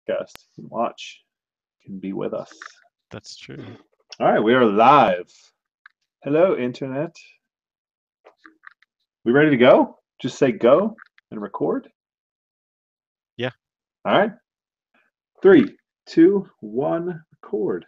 podcast. You can watch, you can be with us. That's true. All right, we are live. Hello, Internet. We ready to go? Just say go and record. Yeah. All right. 3, 2, 1, record.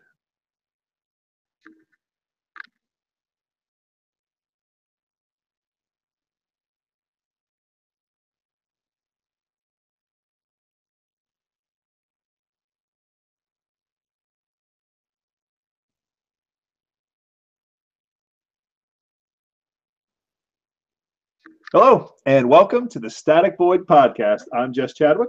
Hello, and welcome to the Static Void Podcast. I'm Jess Chadwick.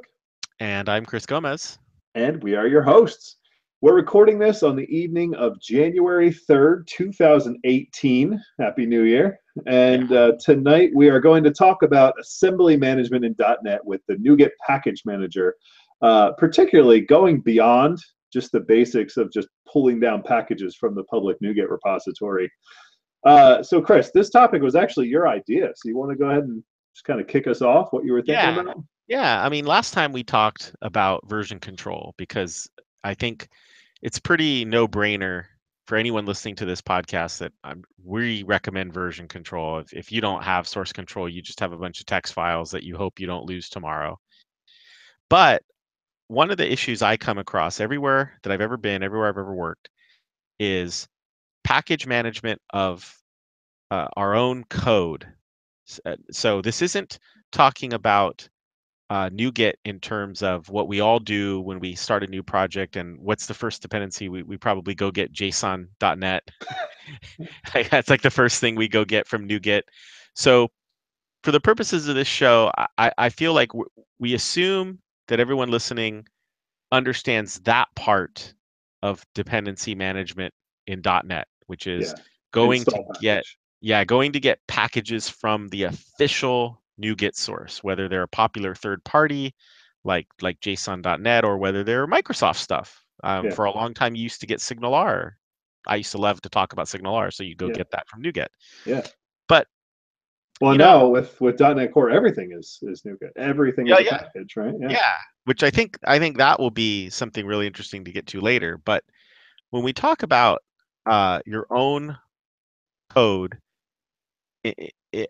And I'm Chris Gomez. And we are your hosts. We're recording this on the evening of January 3rd, 2018. Happy New Year. And tonight we are going to talk about assembly management in .NET with the NuGet package manager, particularly going beyond just the basics of just pulling down packages from the public NuGet repository. So, Chris, this topic was actually your idea. So you want to go ahead and just kind of kick us off what you were thinking about? Yeah, I mean, last time we talked about version control because I think it's pretty no-brainer for anyone listening to this podcast that we recommend version control. If you don't have source control, you just have a bunch of text files that you hope you don't lose tomorrow. But one of the issues I come across everywhere that I've ever been, everywhere I've ever worked, is package management of our own code. So this isn't talking about NuGet in terms of what we all do when we start a new project and what's the first dependency. We probably go get JSON.NET. That's like the first thing we go get from NuGet. So for the purposes of this show, I feel like we assume that everyone listening understands that part of dependency management in .NET, which is going to get packages from the official NuGet source, whether they're a popular third party like JSON.NET or whether they're Microsoft stuff. For a long time, you used to get SignalR. I used to love to talk about SignalR, so you go get that from NuGet. Yeah. But now with .NET Core, everything is NuGet. Everything is a package, right? Yeah. Which I think that will be something really interesting to get to later. But when we talk about your own code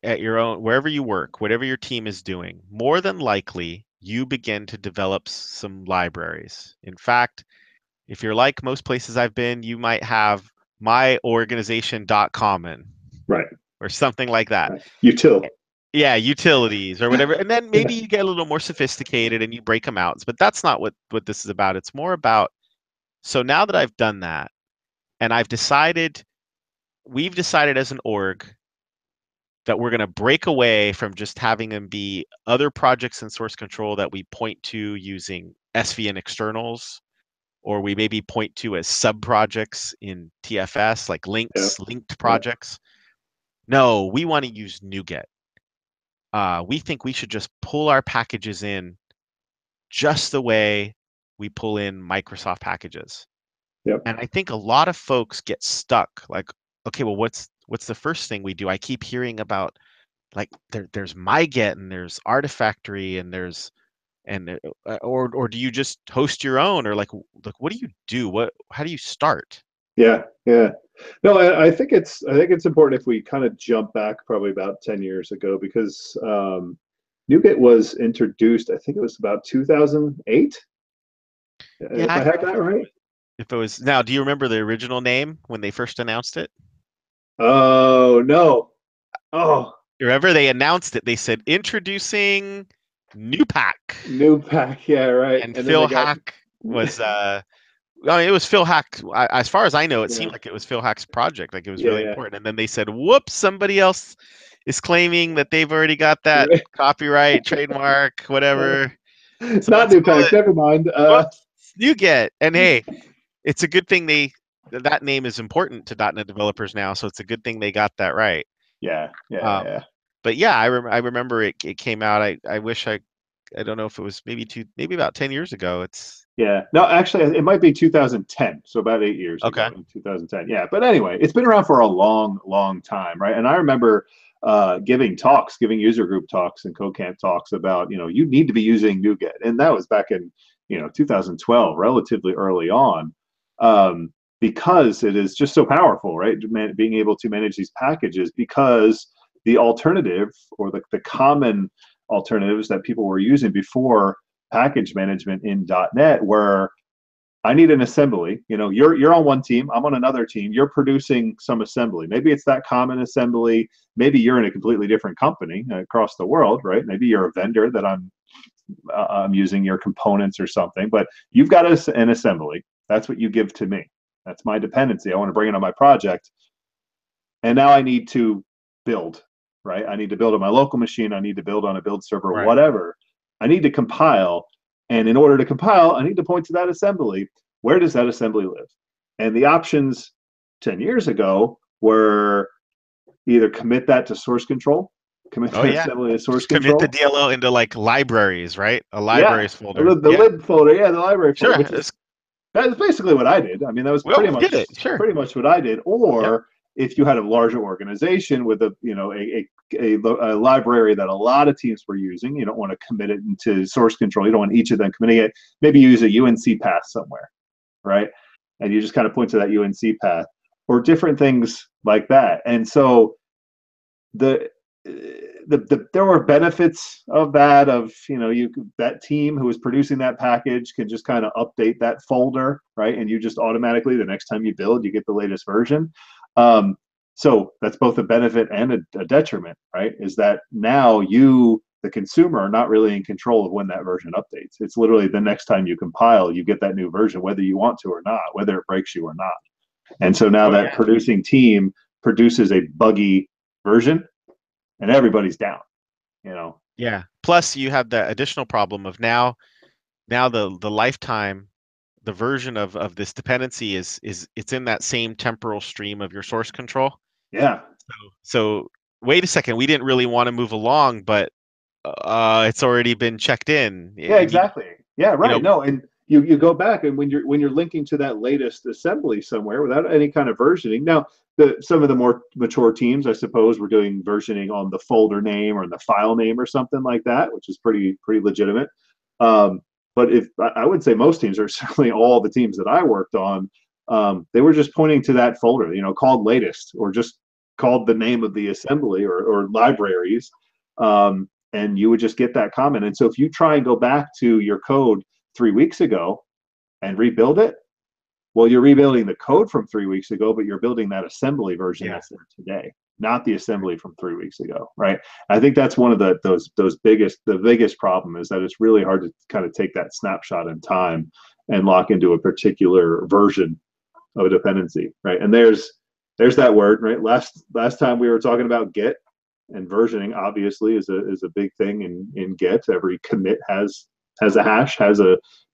at your own, wherever you work, whatever your team is doing, more than likely you begin to develop some libraries. In fact, if you're like most places I've been, you might have myorganization.common, right, or something like that. Right. Utilities or whatever. And then maybe you get a little more sophisticated and you break them out. But that's not what this is about. It's more about, so now that I've done that and we've decided as an org that we're going to break away from just having them be other projects in source control that we point to using SVN externals, or we maybe point to as sub-projects in TFS, like linked projects. No, we want to use NuGet. We think we should just pull our packages in just the way we pull in Microsoft packages. And I think a lot of folks get stuck, like, okay, well, what's the first thing we do? I keep hearing about, like, there's MyGet and there's Artifactory and there's or do you just host your own, or like what do you do? How do you start? Yeah. No, I think it's important if we kind of jump back probably about 10 years ago, because NuGet was introduced, I think it was about 2008. If I have that right. If it was, now, do you remember the original name when they first announced it? Oh, no. Oh. Remember, they announced it. They said, introducing NuPack. NuPack, yeah, right. And Phil Hack was, I mean, it was Phil Hack. As far as I know, it seemed like it was Phil Hack's project. Like, it was really important. And then they said, whoops, somebody else is claiming that they've already got that copyright, trademark, whatever. It's not NuPack, never mind. NuGet. And hey, it's a good thing that name is important to .NET developers now, so it's a good thing they got that right. Yeah. But yeah, I remember it came out. I wish I don't know if it was maybe about 10 years ago. No, actually, it might be 2010, so about 8 years ago, in 2010. Yeah, but anyway, it's been around for a long time, right? And I remember giving user group talks and CodeCamp talks about, you need to be using NuGet, and that was back in 2012, relatively early on, um, because it is just so powerful, right? Being able to manage these packages, because the alternative, or the common alternatives that people were using before package management in .NET were, I need an assembly. You're on one team, I'm on another team. You're producing some assembly. Maybe it's that common assembly. Maybe you're in a completely different company across the world, right? Maybe you're a vendor that I'm using your components or something. But you've got an assembly. That's what you give to me. That's my dependency. I want to bring it on my project, and now I need to build. Right? I need to build on my local machine. I need to build on a build server, Right. whatever. I need to compile. And in order to compile, I need to point to that assembly. Where does that assembly live? And the options 10 years ago were either commit that to source control, commit Oh that yeah. assembly to source Just commit the control. DLL into like libraries, right? A Yeah, libraries folder. the Yeah. lib folder, yeah, the library folder, Sure. which is that's basically what I did. I mean, that was Well, we did it. Sure. pretty much what I did. Yep. Or if you had a larger organization with a library that a lot of teams were using, you don't want to commit it into source control. You don't want each of them committing it. Maybe you use a UNC path somewhere, right? And you just kind of point to that UNC path, or different things like that. And so the there were benefits of that, that team who was producing that package can just kind of update that folder, right? And you just automatically, the next time you build, you get the latest version. So that's both a benefit and a detriment, right? Is that now you, the consumer, are not really in control of when that version updates. It's literally the next time you compile, you get that new version, whether you want to or not, whether it breaks you or not. And so now Oh that yeah. producing team produces a buggy version, and everybody's down. Yeah. Plus you have the additional problem of now the lifetime, the version of this dependency is it's in that same temporal stream of your source control. Yeah. So wait a second, we didn't really want to move along, but it's already been checked in. Yeah, You need, exactly. Yeah, you right. know, No, and you go back, and when you're linking to that latest assembly somewhere without any kind of versioning. Now, some of the more mature teams, I suppose, were doing versioning on the folder name or the file name or something like that, which is pretty legitimate. But if I would say most teams, or certainly all the teams that I worked on, they were just pointing to that folder, called latest, or just called the name of the assembly, or libraries. And you would just get that comment. And so if you try and go back to your code 3 weeks ago and rebuild it, well, you're rebuilding the code from 3 weeks ago, but you're building that assembly version yeah, that's there today, not the assembly from 3 weeks ago, right? I think that's one of the biggest problem, is that it's really hard to kind of take that snapshot in time and lock into a particular version of a dependency, right? And there's that word, right? Last time we were talking about Git, and versioning obviously is a big thing in Git. Every commit has a hash, has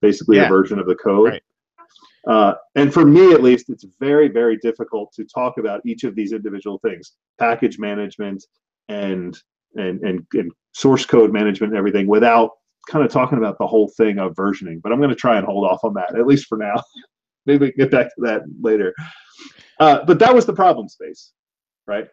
basically a yeah, version of the code. right. And for me, at least, it's very, very difficult to talk about each of these individual things: package management and and source code management and everything, without kind of talking about the whole thing of versioning. But I'm going to try and hold off on that, at least for now. Maybe we can get back to that later. But that was the problem space, right?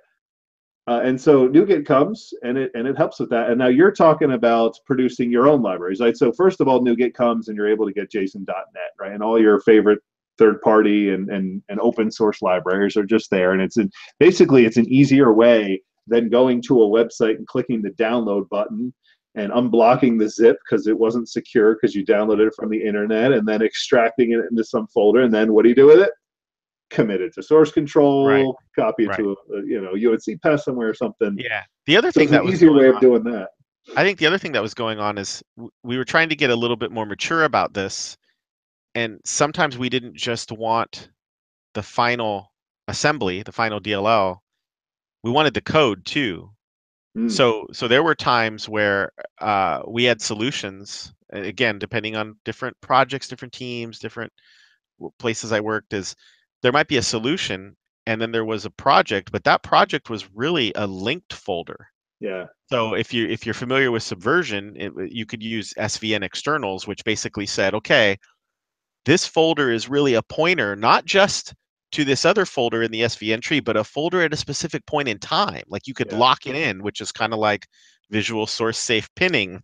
And so NuGet comes, and it helps with that. And now you're talking about producing your own libraries, right? So first of all, NuGet comes, and you're able to get JSON.NET, right? And all your favorite third-party and open source libraries are just there. And basically it's an easier way than going to a website and clicking the download button and unblocking the zip because it wasn't secure because you downloaded it from the internet, and then extracting it into some folder. And then what do you do with it? Commit it to source Right, control, copy it right. to a UNC path somewhere or something. Yeah. The other So thing it's an that was easier going way of on, doing that. I think the other thing that was going on is we were trying to get a little bit more mature about this, and sometimes we didn't just want the final assembly, the final DLL. We wanted the code too. Mm, So there were times where we had solutions. Again, depending on different projects, different teams, different places I worked, is there might be a solution, and then there was a project, but that project was really a linked folder. yeah, So if you're familiar with Subversion, you could use SVN externals, which basically said, okay, this folder is really a pointer, not just to this other folder in the SVN tree, but a folder at a specific point in time. Like you could Yeah. lock it in, which is kind of like visual source safe pinning.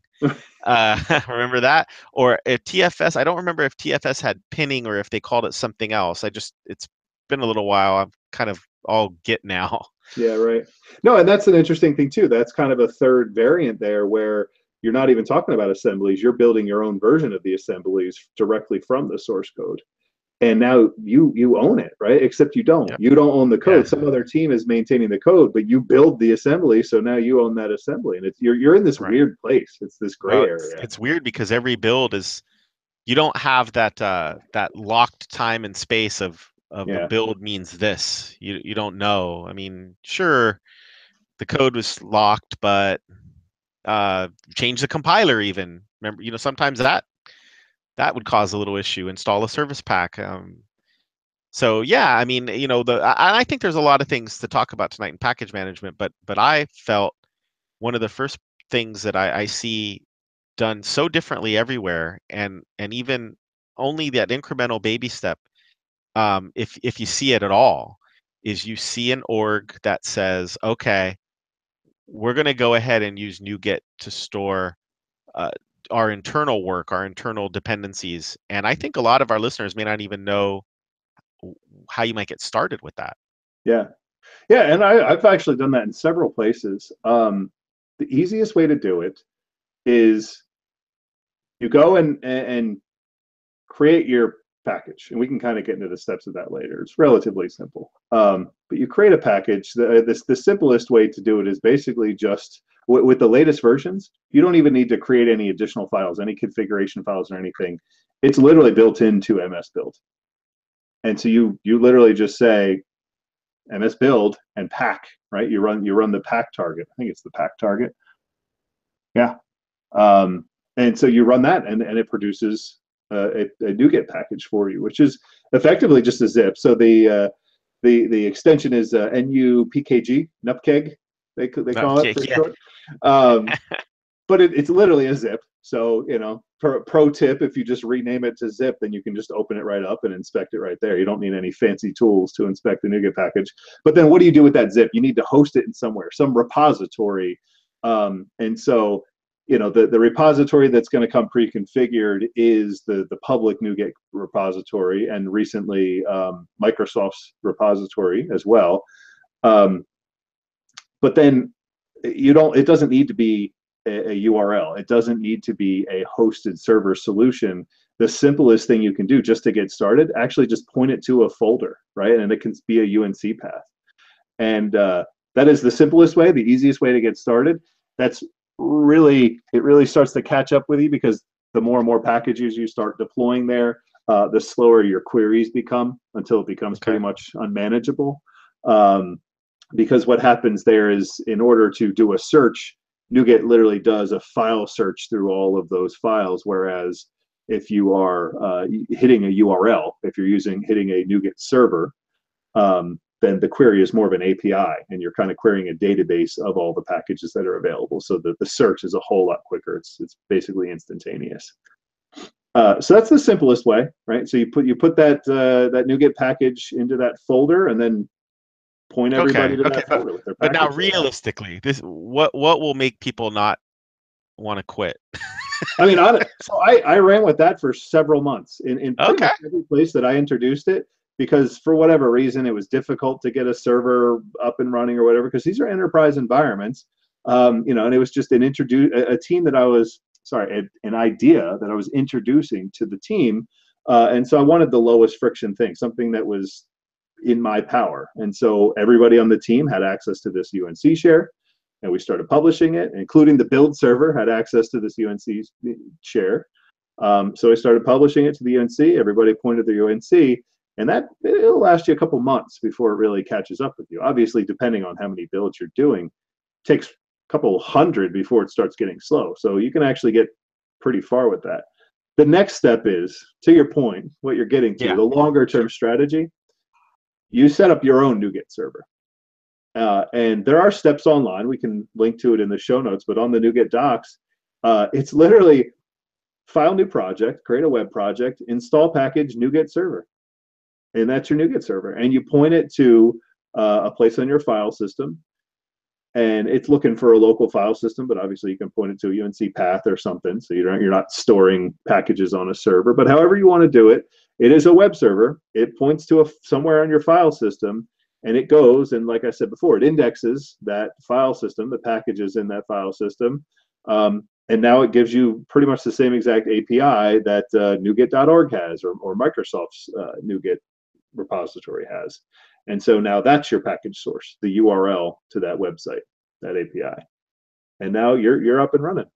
Remember that? Or if TFS, I don't remember if TFS had pinning or if they called it something else. It's been a little while. I'm kind of all Git now. Yeah, right. No, and that's an interesting thing too. That's kind of a third variant there where you're not even talking about assemblies. You're building your own version of the assemblies directly from the source code. And now you own it, right? Except you don't. Yep. You don't own the code. Yeah. Some other team is maintaining the code, but you build the assembly, so now you own that assembly. And it's you're in this Right. weird place. It's this gray Well, area. it's weird because every build is you don't have that locked time and space of a Yeah. build means this. You don't know. I mean, sure, the code was locked, but change the compiler even. Remember, sometimes that would cause a little issue. Install a service pack. So yeah, I mean, I think there's a lot of things to talk about tonight in package management, but I felt one of the first things that I see done so differently everywhere, and even only that incremental baby step, if you see it at all, is you see an org that says, okay, we're going to go ahead and use NuGet to store uh, our internal work, our internal dependencies. And I think a lot of our listeners may not even know how you might get started with that. Yeah. Yeah. And I've actually done that in several places. The easiest way to do it is you go and create your package, and we can kind of get into the steps of that later. It's relatively simple, but you create a package. The simplest way to do it is basically just with the latest versions. You don't even need to create any additional files, any configuration files or anything. It's literally built into MS Build, and so you literally just say MS Build and pack. Right? You run the pack target. I think it's the pack target. Yeah. And so you run that, and it produces a NuGet package for you, which is effectively just a zip. So the extension is NUPKG, NUPKG, they call it Okay, for yeah. short. But it's literally a zip. So, pro tip, if you just rename it to zip, then you can just open it right up and inspect it right there. You don't need any fancy tools to inspect the NuGet package. But then what do you do with that zip? You need to host it in somewhere, some repository. And so, the repository that's going to come pre-configured is the public NuGet repository, and recently Microsoft's repository as well. But then it doesn't need to be a URL. It doesn't need to be a hosted server solution. The simplest thing you can do just to get started, actually just point it to a folder, right? And it can be a UNC path. And that is the simplest way, the easiest way to get started. It really starts to catch up with you, because the more and more packages you start deploying there, the slower your queries become, until it becomes Okay. pretty much unmanageable. Because what happens there is, in order to do a search, NuGet literally does a file search through all of those files, whereas if you are hitting a URL, if you're hitting a NuGet server, then the query is more of an API, and you're kind of querying a database of all the packages that are available. So the search is a whole lot quicker. It's basically instantaneous. So that's the simplest way, right? So you put that NuGet package into that folder, and then point everybody to Okay, that folder with their but now package. realistically, what will make people not want to quit? I mean, so I ran with that for several months in pretty Okay. much every place that I introduced it, because for whatever reason it was difficult to get a server up and running or whatever, because these are enterprise environments, and it was just an idea that I was introducing to the team, and so I wanted the lowest friction thing, something that was in my power, and so everybody on the team had access to this UNC share. And we started publishing it, including the build server had access to this UNC share. So I started publishing it to the UNC. Everybody pointed to the UNC, and it'll last you a couple months before it really catches up with you. Obviously, depending on how many builds you're doing, it takes a couple hundred before it starts getting slow. So you can actually get pretty far with that. The next step is, to your point, what you're getting to, Yeah. the longer term strategy. You set up your own NuGet server. And there are steps online. We can link to it in the show notes, but on the NuGet docs, it's literally file new project, create a web project, install package NuGet server. and that's your NuGet server. And you point it to a place on your file system, and it's looking for a local file system, but obviously you can point it to a UNC path or something, so you're not storing packages on a server. But however you want to do it, it is a web server. It points to somewhere on your file system, and it goes, and like I said before, it indexes that file system, the packages in that file system, and now it gives you pretty much the same exact API that NuGet.org has, or Microsoft's NuGet repository has. And so now that's your package source, the URL to that website, that API. And now you're up and running.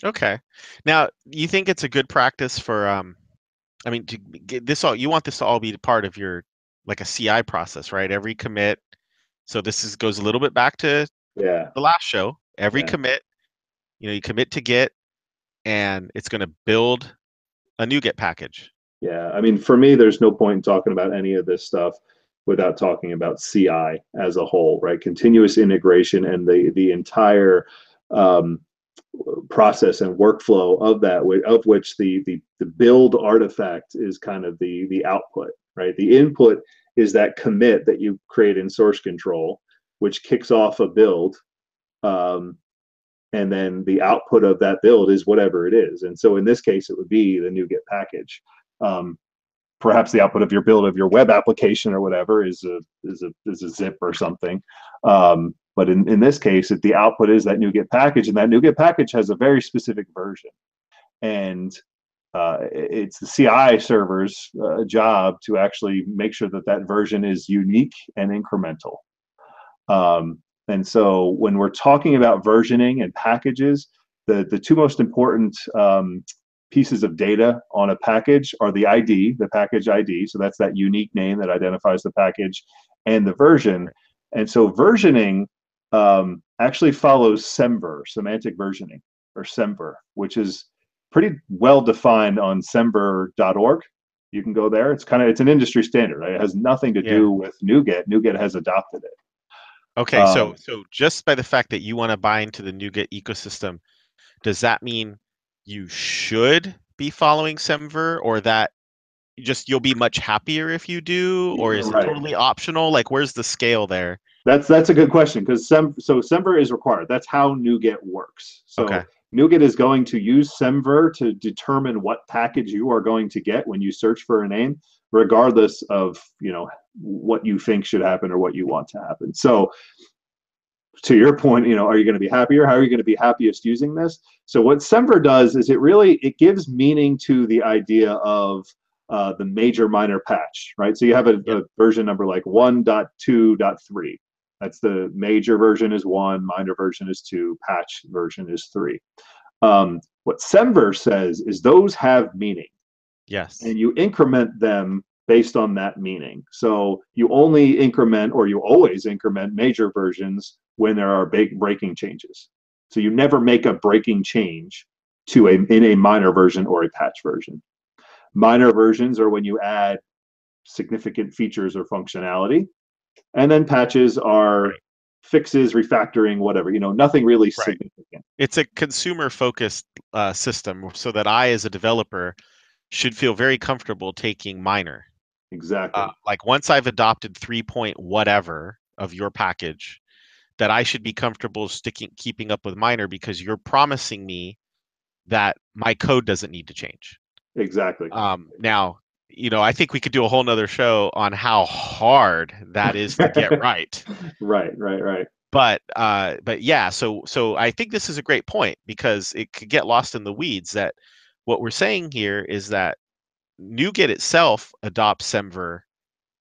Okay. Now, you think it's a good practice for I mean, to get this all, you want this to all be part of your, like, a CI process, right? Every commit. So this goes a little bit back to Yeah. the last show. Every Yeah. commit, you commit to Git, and it's going to build a NuGet package. Yeah. I mean, for me, there's no point in talking about any of this stuff without talking about CI as a whole, right? Continuous integration and the entire process and workflow of that, of which the build artifact is kind of the output, right? The input is that commit that you create in source control, which kicks off a build. And then the output of that build is whatever it is. And so in this case, it would be the NuGet package. Perhaps the output of your build of your web application or whatever is a zip or something. But in this case, the output is that NuGet package, and that NuGet package has a very specific version. And it's the CI server's job to actually make sure that that version is unique and incremental. And so when we're talking about versioning and packages, the two most important pieces of data on a package are the ID, the package ID. So that's that unique name that identifies the package, and the version. And so versioning actually follows SEMVer, semantic versioning, or SEMVer, which is pretty well defined on semver.org. You can go there. It's an industry standard. Right? It has nothing to do with NuGet. NuGet has adopted it. Okay, so just by the fact that you want to buy into the NuGet ecosystem, does that mean you should be following SEMVer, or that you'll be much happier if you do, or is it totally optional? Like, where's the scale there? That's a good question, because SEMVer is required. That's how NuGet works. So NuGet is going to use SEMVer to determine what package you are going to get when you search for a name, regardless of what you think should happen or what you want to happen. So to your point, are you going to be happier? How are you going to be happiest using this? So what SEMVer does is it gives meaning to the idea of the major minor patch, right? So you have a version number like 1.2.3. That's the major version is 1, minor version is 2, patch version is 3. What SEMVer says is those have meaning. Yes. And you increment them based on that meaning. So you only increment, or you always increment, major versions when there are big breaking changes. So you never make a breaking change in a minor version or a patch version. Minor versions are when you add significant features or functionality, and then patches are fixes, refactoring, whatever, nothing really significant. It's a consumer-focused system, so that I, as a developer, should feel very comfortable taking minor. Exactly. Like, once I've adopted 3 point whatever of your package, that I should be comfortable keeping up with minor, because you're promising me that my code doesn't need to change. Exactly. Now, I think we could do a whole nother show on how hard that is to get right. Right. But yeah, so I think this is a great point, because it could get lost in the weeds that what we're saying here is that NuGet itself adopts SEMVer,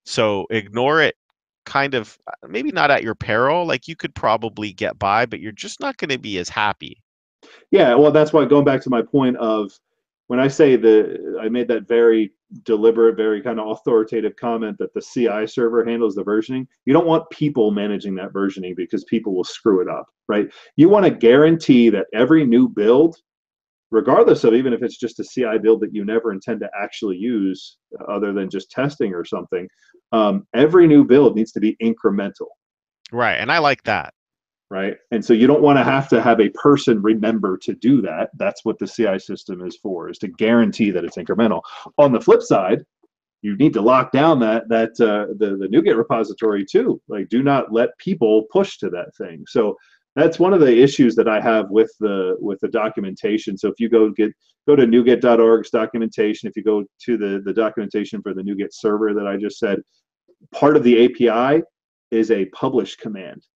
so ignore it, kind of, maybe not at your peril. Like, you could probably get by, but you're just not going to be as happy. Yeah, well, that's why, going back to my point of when I say I made that very deliberate, very kind of authoritative comment that the CI server handles the versioning. You don't want people managing that versioning, because people will screw it up, right? You want to guarantee that every new build, regardless of even if it's just a CI build that you never intend to actually use other than just testing or something, every new build needs to be incremental. Right, and I like that. Right. And so you don't want to have a person remember to do that. That's what the CI system is for, is to guarantee that it's incremental. On the flip side, you need to lock down the NuGet repository too. Like, do not let people push to that thing. So that's one of the issues that I have with the documentation. So if you go to NuGet.org's documentation, if you go to the documentation for the NuGet server that I just said, part of the API is a publish command.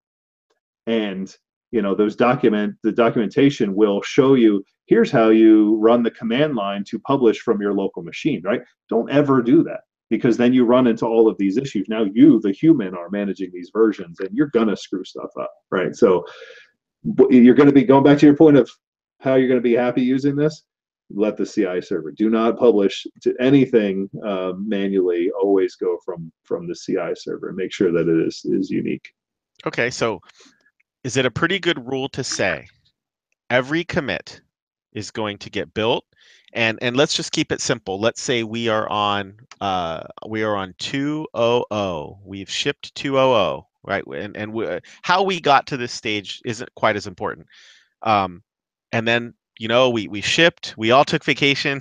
And the documentation will show you, here's how you run the command line to publish from your local machine, right? Don't ever do that, because then you run into all of these issues. Now you, the human, are managing these versions, and you're gonna screw stuff up, right? So you're going to be going back to your point of how you're going to be happy using this. Let the CI server. Do not publish to anything manually. Always go from the CI server and make sure that it is unique. Okay, so is it a pretty good rule to say every commit is going to get built? And let's just keep it simple. Let's say we are on 200. We've shipped 200, right? And how we got to this stage isn't quite as important. And then we shipped. We all took vacation,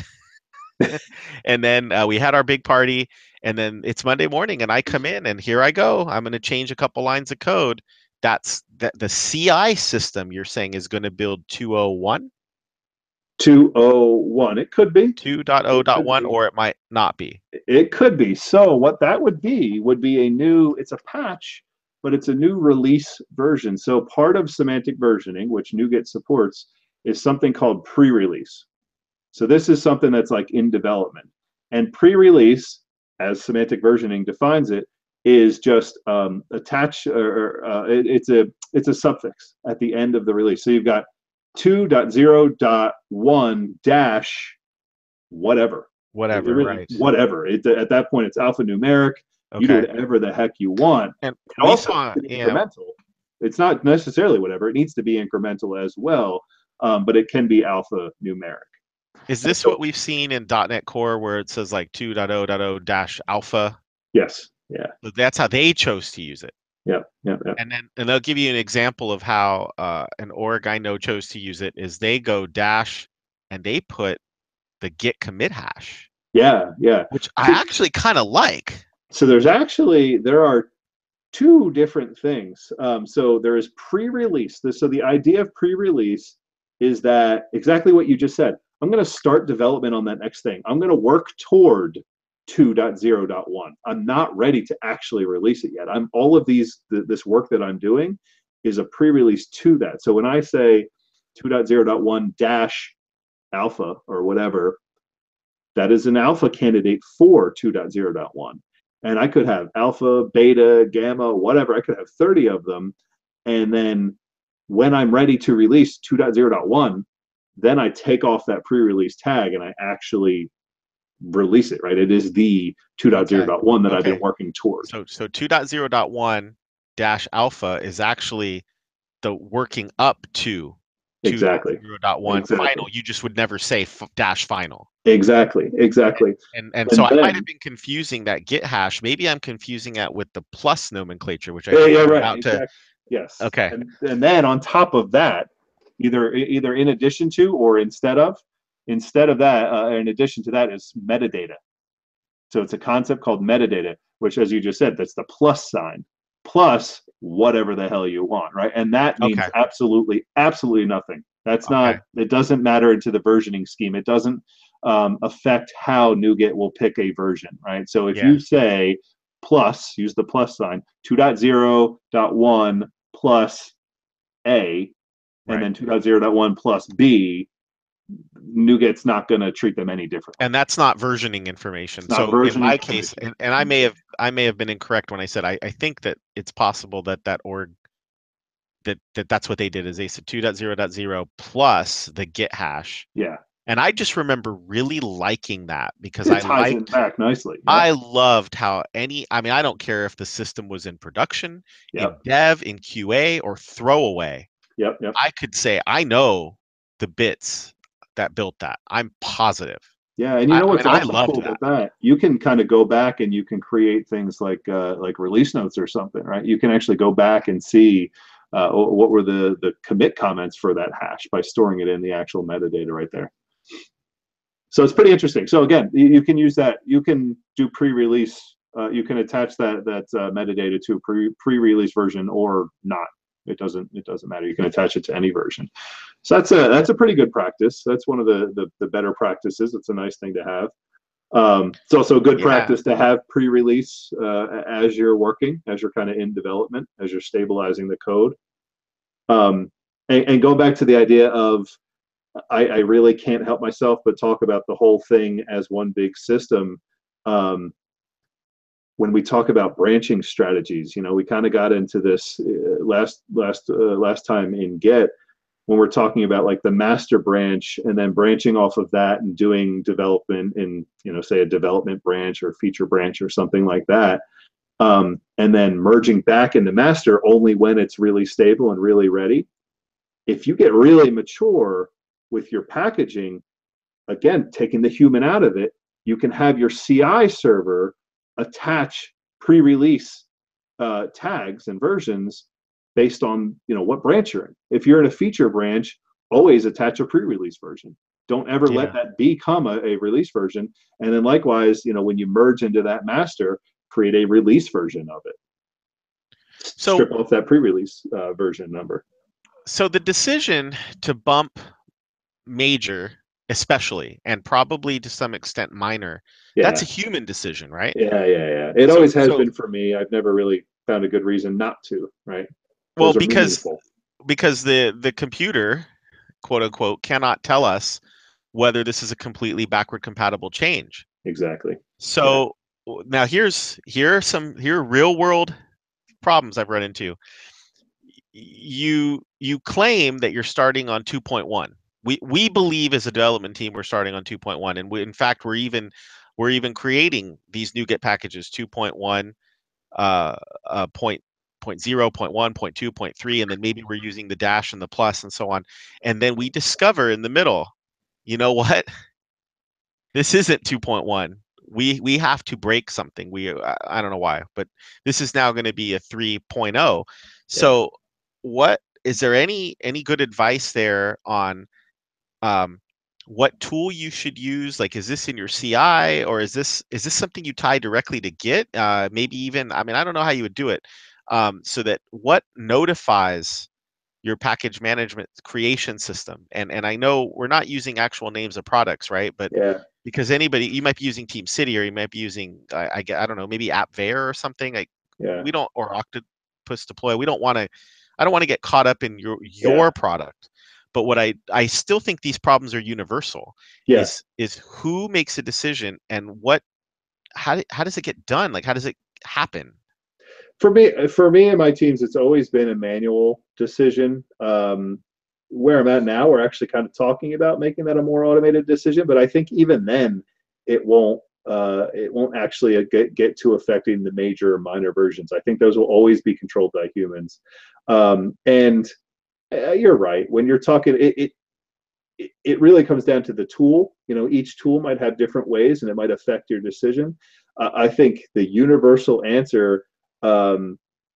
and then we had our big party. And then it's Monday morning, and I come in, and here I go. I'm going to change a couple lines of code. That's the CI system you're saying is going to build 201? 201. It could be 2.0.1, or it might not be. It could be. So what that would be it's a patch, but it's a new release version. So part of semantic versioning, which NuGet supports, is something called pre-release. So this is something that's like in development. And pre-release, as semantic versioning defines it, is just attach, it's a suffix at the end of the release. So you've got 2.0.1 dash whatever. Right. Whatever. At that point, it's alphanumeric. Okay. You do whatever the heck you want. And also incremental. It's not necessarily whatever. It needs to be incremental as well, but it can be alphanumeric. Is this what we've seen in .NET Core, where it says like 2.0.0 dash alpha? Yes. Yeah. That's how they chose to use it. Yep. And they'll give you an example of how an org I know chose to use it. Is they go dash and they put the git commit hash. Yeah. Which I actually kind of like. So there are two different things. So there is pre-release. So the idea of pre-release is that exactly what you just said. I'm going to start development on that next thing. I'm going to work toward 2.0.1. I'm not ready to actually release it yet. All of this work that I'm doing is a pre-release to that. So when I say 2.0.1 dash alpha or whatever, that is an alpha candidate for 2.0.1. And I could have alpha, beta, gamma, whatever. I could have 30 of them. And then when I'm ready to release 2.0.1, then I take off that pre-release tag and I actually release it, right? It is the 2.0.1 that I've been working towards. So 2.0.1 dash alpha is actually the working up to 2.0.1 final. You just would never say dash final. Exactly. And so I might have been confusing that git hash. Maybe I'm confusing that with the plus nomenclature, which I think we're about to. Yes. Okay. And then on top of that, either in addition to or instead of that, in addition to that is metadata. So it's a concept called metadata, which, as you just said, that's the plus sign, plus whatever the hell you want, right? And that means absolutely nothing. That's not, it doesn't matter into the versioning scheme. It doesn't affect how NuGet will pick a version, right? So if you say plus, use the plus sign, 2.0.1 plus A, and then 2.0.1 plus B, NuGet's not going to treat them any differently. And that's not versioning information. So in my case, and I may have been incorrect when I said I think that it's possible that org that's what they did, is they said 2.0.0 plus the git hash. Yeah. And I just remember really liking that because it ties it back nicely. Yeah. I loved how I don't care if the system was in production, in dev, in QA, or throwaway. Yep. I could say I know the bits that built that. I'm positive. Yeah, and what's also cool about that? You can kind of go back and you can create things like release notes or something, right? You can actually go back and see what were the commit comments for that hash by storing it in the actual metadata right there. So it's pretty interesting. So again, you can use that. You can do pre-release. You can attach that metadata to a pre-release version or not. It doesn't matter. You can attach it to any version. So that's a pretty good practice. That's one of the better practices. It's a nice thing to have. It's also a good Yeah. practice to have pre-release as you're working, as you're kind of in development, as you're stabilizing the code. And going back to the idea of I really can't help myself but talk about the whole thing as one big system. Um, when we talk about branching strategies, we kind of got into this last time in Get when we're talking about like the master branch and then branching off of that and doing development in say a development branch or feature branch or something like that. And then merging back into master only when it's really stable and really ready. If you get really mature with your packaging, again, taking the human out of it, you can have your CI server attach pre-release tags and versions based on what branch you're in. If you're in a feature branch, always attach a pre-release version. Don't ever let Yeah. that become a release version. And then likewise, when you merge into that master, create a release version of it. So Strip off that pre-release version number. so the decision to bump major, especially, and probably to some extent minor, that's Yeah. a human decision, right? Yeah. It So always has so been for me. I've never really found a good reason not to, right? well, Those are because meaningful. the computer, quote unquote, cannot tell us whether this is a completely backward compatible change. Exactly. Yeah. So now here are real world problems I've run into. You claim that you're starting on 2.1. We believe as a development team we're starting on 2.1, and in fact we're even creating these NuGet packages 2.1, point 0, point 1, point 2, point 3, and then maybe we're using the dash and the plus and so on. And then we discover in the middle, you know what? This isn't 2.1. We have to break something. I don't know why, but this is now going to be a 3.0. Yeah. So what is there any good advice there on um, what tool you should use? Like, is this in your CI or is this something you tie directly to Git? Maybe even, I mean, I don't know how you would do it. So that what notifies your package management creation system? And I know we're not using actual names of products, right? But Yeah. because you might be using Team City, or you might be using I don't know, maybe AppVeyor or something. Like Yeah. we don't, or Octopus Deploy. I don't want to get caught up in Yeah. your product. But what I still think these problems are universal. Yeah. Is who makes a decision and what how does it get done? Like how does it happen? For me and my teams, it's always been a manual decision. Where I'm at now, we're actually kind of talking about making that a more automated decision, but I think even then, it won't actually get to affecting the major or minor versions. I think those will always be controlled by humans. And you're right. When you're talking, it really comes down to the tool. Each tool might have different ways, and it might affect your decision. I think the universal answer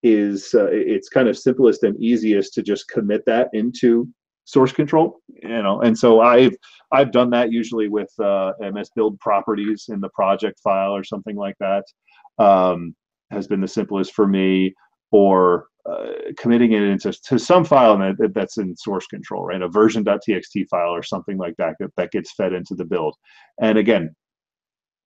is it's kind of simplest and easiest to just commit that into source control. And so I've done that usually with MS build properties in the project file or something like that. Has been the simplest for me, or committing it into some file that's in source control, right? A version.txt file or something like that gets fed into the build. And again,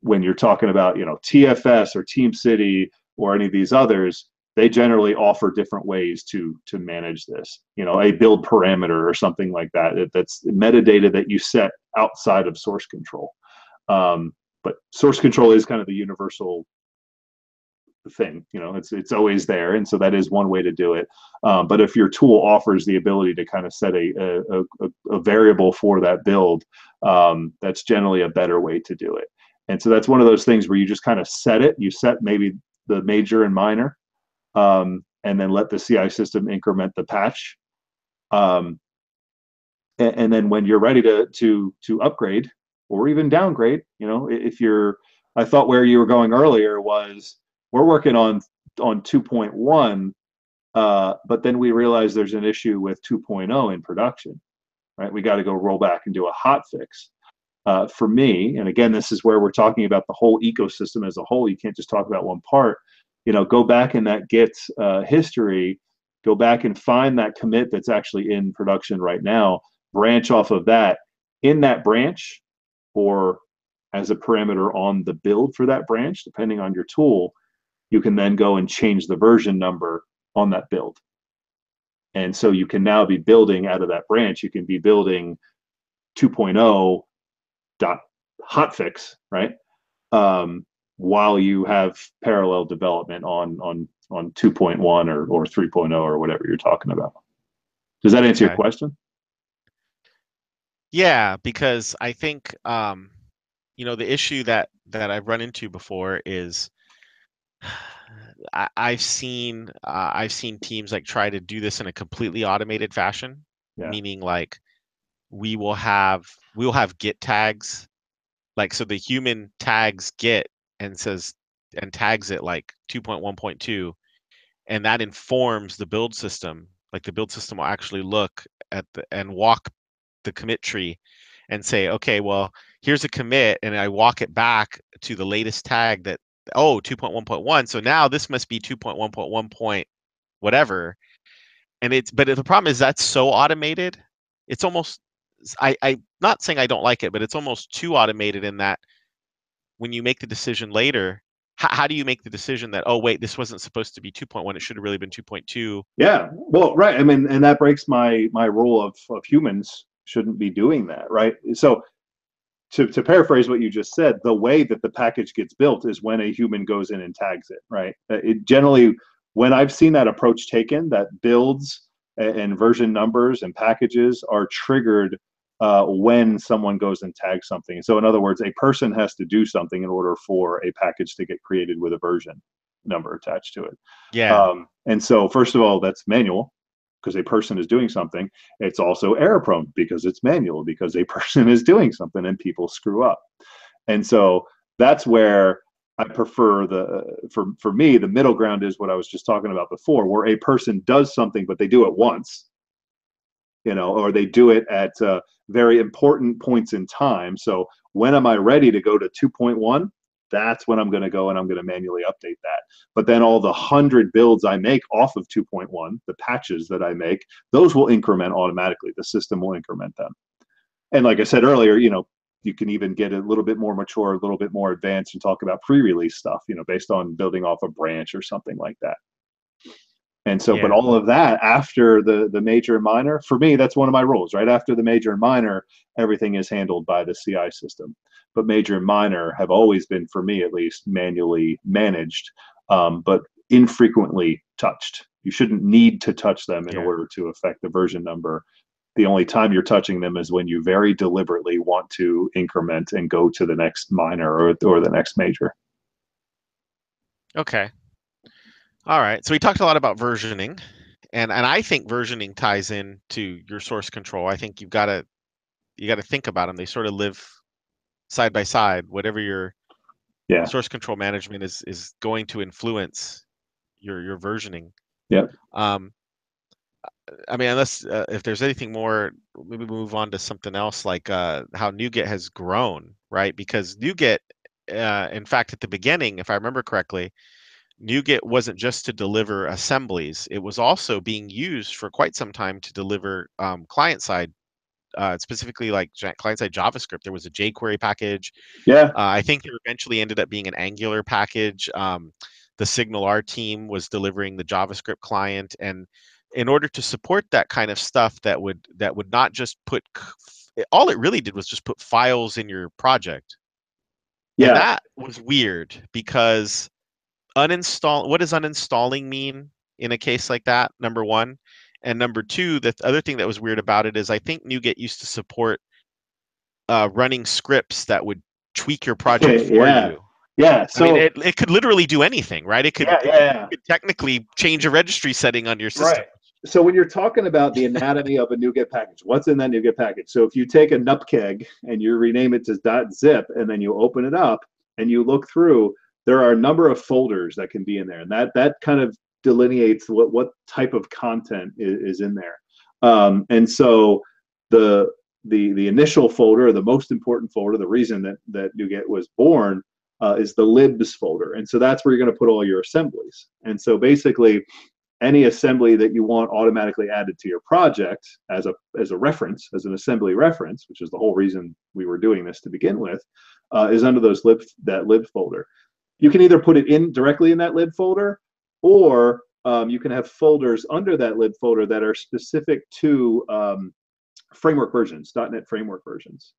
when you're talking about TFS or Team City or any of these others, they generally offer different ways to manage this. A build parameter or something like that. That's metadata that you set outside of source control. But source control is kind of the universal thing. It's always there, and so that is one way to do it. But if your tool offers the ability to kind of set a variable for that build, that's generally a better way to do it. And so that's one of those things where you just kind of set it. You set maybe the major and minor, and then let the CI system increment the patch. Um, and then when you're ready to upgrade or even downgrade, if you're, I thought where you were going earlier was we're working on 2.1, but then we realize there's an issue with 2.0 in production, right? We got to go roll back and do a hot fix. For me, and again, this is where we're talking about the whole ecosystem as a whole. You can't just talk about one part. Go back in that Git history, go back and find that commit that's actually in production right now, branch off of that. In that branch, or as a parameter on the build for that branch, depending on your tool, you can then go and change the version number on that build. And so you can now be building out of that branch, you can be building 2.0 dot hotfix, right? While you have parallel development on 2.1 or 3.0 or whatever you're talking about. Does that answer your Okay. question? Yeah, because I think the issue that I've run into before is I've seen teams like try to do this in a completely automated fashion, Yeah. meaning like we'll have Git tags, like so the human tags Git and tags it like 2.1.2, and that informs the build system. Like the build system will actually look at and walk the commit tree and say, okay, well, here's a commit, and I walk it back to the latest tag that, oh, 2.1.1. So now this must be 2.1.1 point whatever. But the problem is that's so automated. It's almost, I'm not saying I don't like it, but it's almost too automated in that when you make the decision later, how do you make the decision that, oh, wait, this wasn't supposed to be 2.1, it should have really been 2.2? Yeah. Well, right. I mean, and that breaks my rule of humans shouldn't be doing that, right? So to paraphrase what you just said, the way that the package gets built is when a human goes in and tags it, right? It generally, when I've seen that approach taken, that builds and version numbers and packages are triggered when someone goes and tags something. So, in other words, a person has to do something in order for a package to get created with a version number attached to it. Yeah, And so, first of all, that's manual because a person is doing something. It's also error prone because it's manual, because a person is doing something and people screw up. And so that's where I prefer for me, the middle ground is what I was just talking about before, where a person does something, but they do it once, or they do it at very important points in time. So when am I ready to go to 2.1? That's when I'm going to go and I'm going to manually update that. But then all the 100 builds I make off of 2.1, the patches that I make, those will increment automatically. The system will increment them. And like I said earlier, you can even get a little bit more mature, a little bit more advanced and talk about pre-release stuff, based on building off a branch or something like that. And so, but yeah, all of that after the major and minor, for me, that's one of my rules, right? After the major and minor, everything is handled by the CI system. But major and minor have always been, for me at least, manually managed, but infrequently touched. You shouldn't need to touch them in yeah. order to affect the version number. The only time you're touching them is when you very deliberately want to increment and go to the next minor or the next major. Okay. All right. So we talked a lot about versioning, and I think versioning ties in to your source control. I think you got to think about them. They sort of live side by side. Whatever your Yeah. source control management is going to influence your versioning. Yep. Um, I mean, unless if there's anything more, maybe move on to something else like how NuGet has grown, right? Because NuGet, in fact, at the beginning, if I remember correctly, NuGet wasn't just to deliver assemblies; it was also being used for quite some time to deliver client side, specifically like client side JavaScript. There was a jQuery package. Yeah. I think there eventually ended up being an Angular package. The SignalR team was delivering the JavaScript client, and in order to support that kind of stuff, that would not just all it really did was just put files in your project, and Yeah. that was weird because uninstall. What does uninstalling mean in a case like that? Number one, and number two, the other thing that was weird about it is I think NuGet used to support running scripts that would tweak your project for Yeah. you. Yeah. I mean, So it could literally do anything, right? It could yeah, it yeah, could, yeah. it could technically change a registry setting on your system. Right. So when you're talking about the anatomy of a NuGet package, what's in that NuGet package? So if you take a nupkeg and you rename it to .zip and then you open it up and you look through, there are a number of folders that can be in there, and that kind of delineates what type of content is in there. And so the the initial folder, the most important folder, the reason that NuGet was born, is the libs folder. And so that's where you're going to put all your assemblies. And so basically, any assembly that you want automatically added to your project as a reference, as an assembly reference, which is the whole reason we were doing this to begin with, is under that lib folder. You can either put it in directly in that lib folder, or you can have folders under that lib folder that are specific to framework versions, .NET framework versions.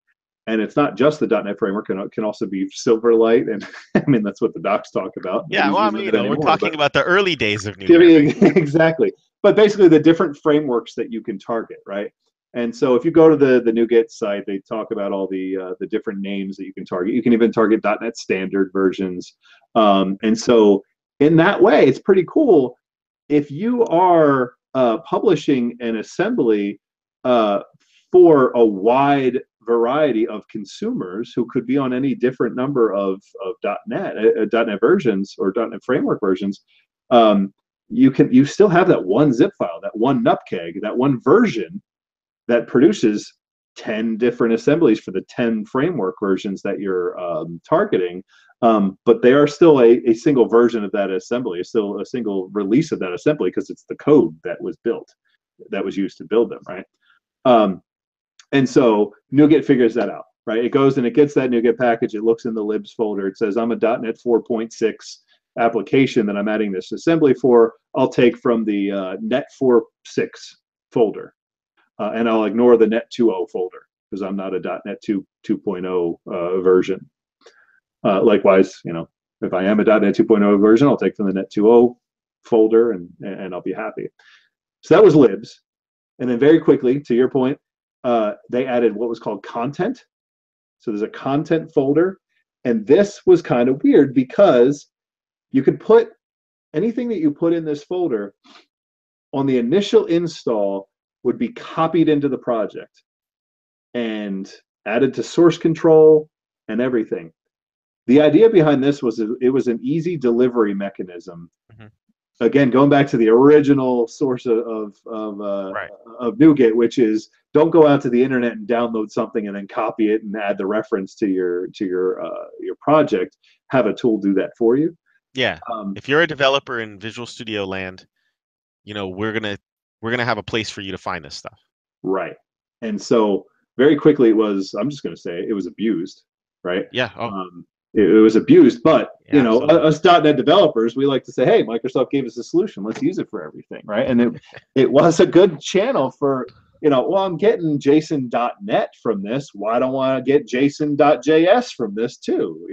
And it's not just the .NET framework; it can also be Silverlight, and I mean that's what the docs talk about. Yeah, well, I mean, we're talking about the early days of NuGet. Exactly, but basically the different frameworks that you can target, right? And so if you go to the NuGet site, they talk about all the different names that you can target. You can even target .NET standard versions, and so in that way, it's pretty cool. If you are publishing an assembly for a wide variety of consumers who could be on any different number of .NET versions or .NET framework versions, you still have that one zip file, that one nupkeg, that one version that produces 10 different assemblies for the 10 framework versions that you're targeting. But they are still a single version of that assembly, still a single release of that assembly, because it's the code that was built, that was used to build them, right? And so NuGet figures that out, right? It goes and it gets that NuGet package. It looks in the libs folder. It says, I'm a .NET 4.6 application that I'm adding this assembly for. I'll take from the net 4.6 folder, and I'll ignore the net 2.0 folder because I'm not a .NET 2.0 version. Likewise, if I am a .NET 2.0 version, I'll take from the net 2.0 folder and I'll be happy. So that was libs. And then very quickly, to your point, they added what was called content. So there's a content folder. And this was kind of weird because you could put anything that you put in this folder on the initial install would be copied into the project and added to source control and everything. The idea behind this was it was an easy delivery mechanism. Mm-hmm. Again, going back to the original source of NuGet, which is don't go out to the internet and download something and then copy it and add the reference to your project. Have a tool do that for you. Yeah. If you're a developer in Visual Studio land, we're gonna have a place for you to find this stuff. Right. And so very quickly I'm just gonna say it was abused, right? Yeah. It was abused, but yeah, us .NET developers, we like to say, hey, Microsoft gave us a solution. Let's use it for everything, right? And it was a good channel for, well, I'm getting JSON.NET from this. Why don't I want to get JSON.js from this too?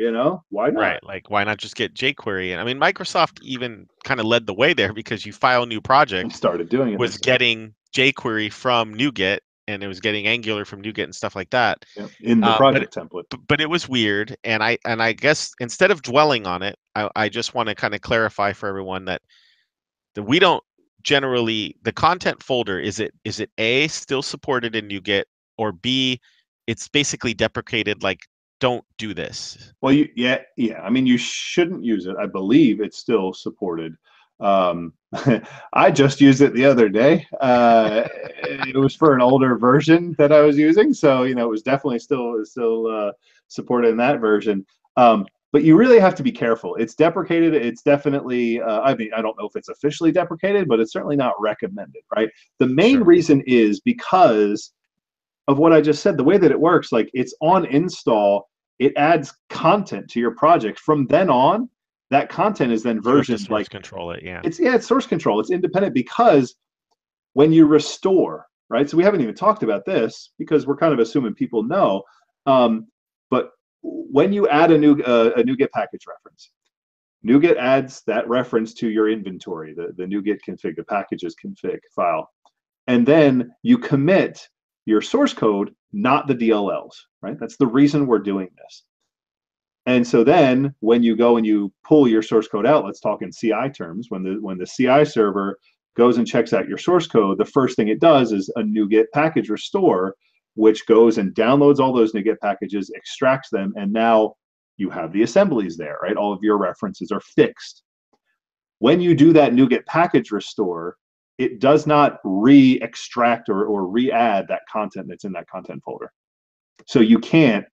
Why not? Right. Like, why not just get jQuery? And I mean, Microsoft even kind of led the way there because you file a new project. And started doing it. Was getting jQuery from NuGet. And it was getting Angular from NuGet and stuff like that. Yep, in the project template. But it was weird, and I guess instead of dwelling on it, I just want to kind of clarify for everyone that we don't generally the content folder is it A, still supported in NuGet, or B, it's basically deprecated, like don't do this. Well, yeah. I mean, you shouldn't use it. I believe it's still supported. I just used it the other day. It was for an older version that I was using, so it was definitely still supported in that version. But you really have to be careful. It's deprecated. It's definitely. I mean, I don't know if it's officially deprecated, but it's certainly not recommended. Right. The main reason is because of what I just said. The way that it works, like it's on install, it adds content to your project. From then on, that content is then versioned, like control it. Yeah. It's source control. It's independent because when you restore, right? So we haven't even talked about this because we're kind of assuming people know. But when you add a NuGet package reference, NuGet adds that reference to your inventory, the NuGet config, the packages config file, and then you commit your source code, not the DLLs, right? That's the reason we're doing this. And so then when you go and you pull your source code out, let's talk in CI terms, when the CI server goes and checks out your source code, the first thing it does is a NuGet package restore, which goes and downloads all those NuGet packages, extracts them, and now you have the assemblies there, right? All of your references are fixed. When you do that NuGet package restore, it does not re-extract or re-add that content that's in that content folder. So you can't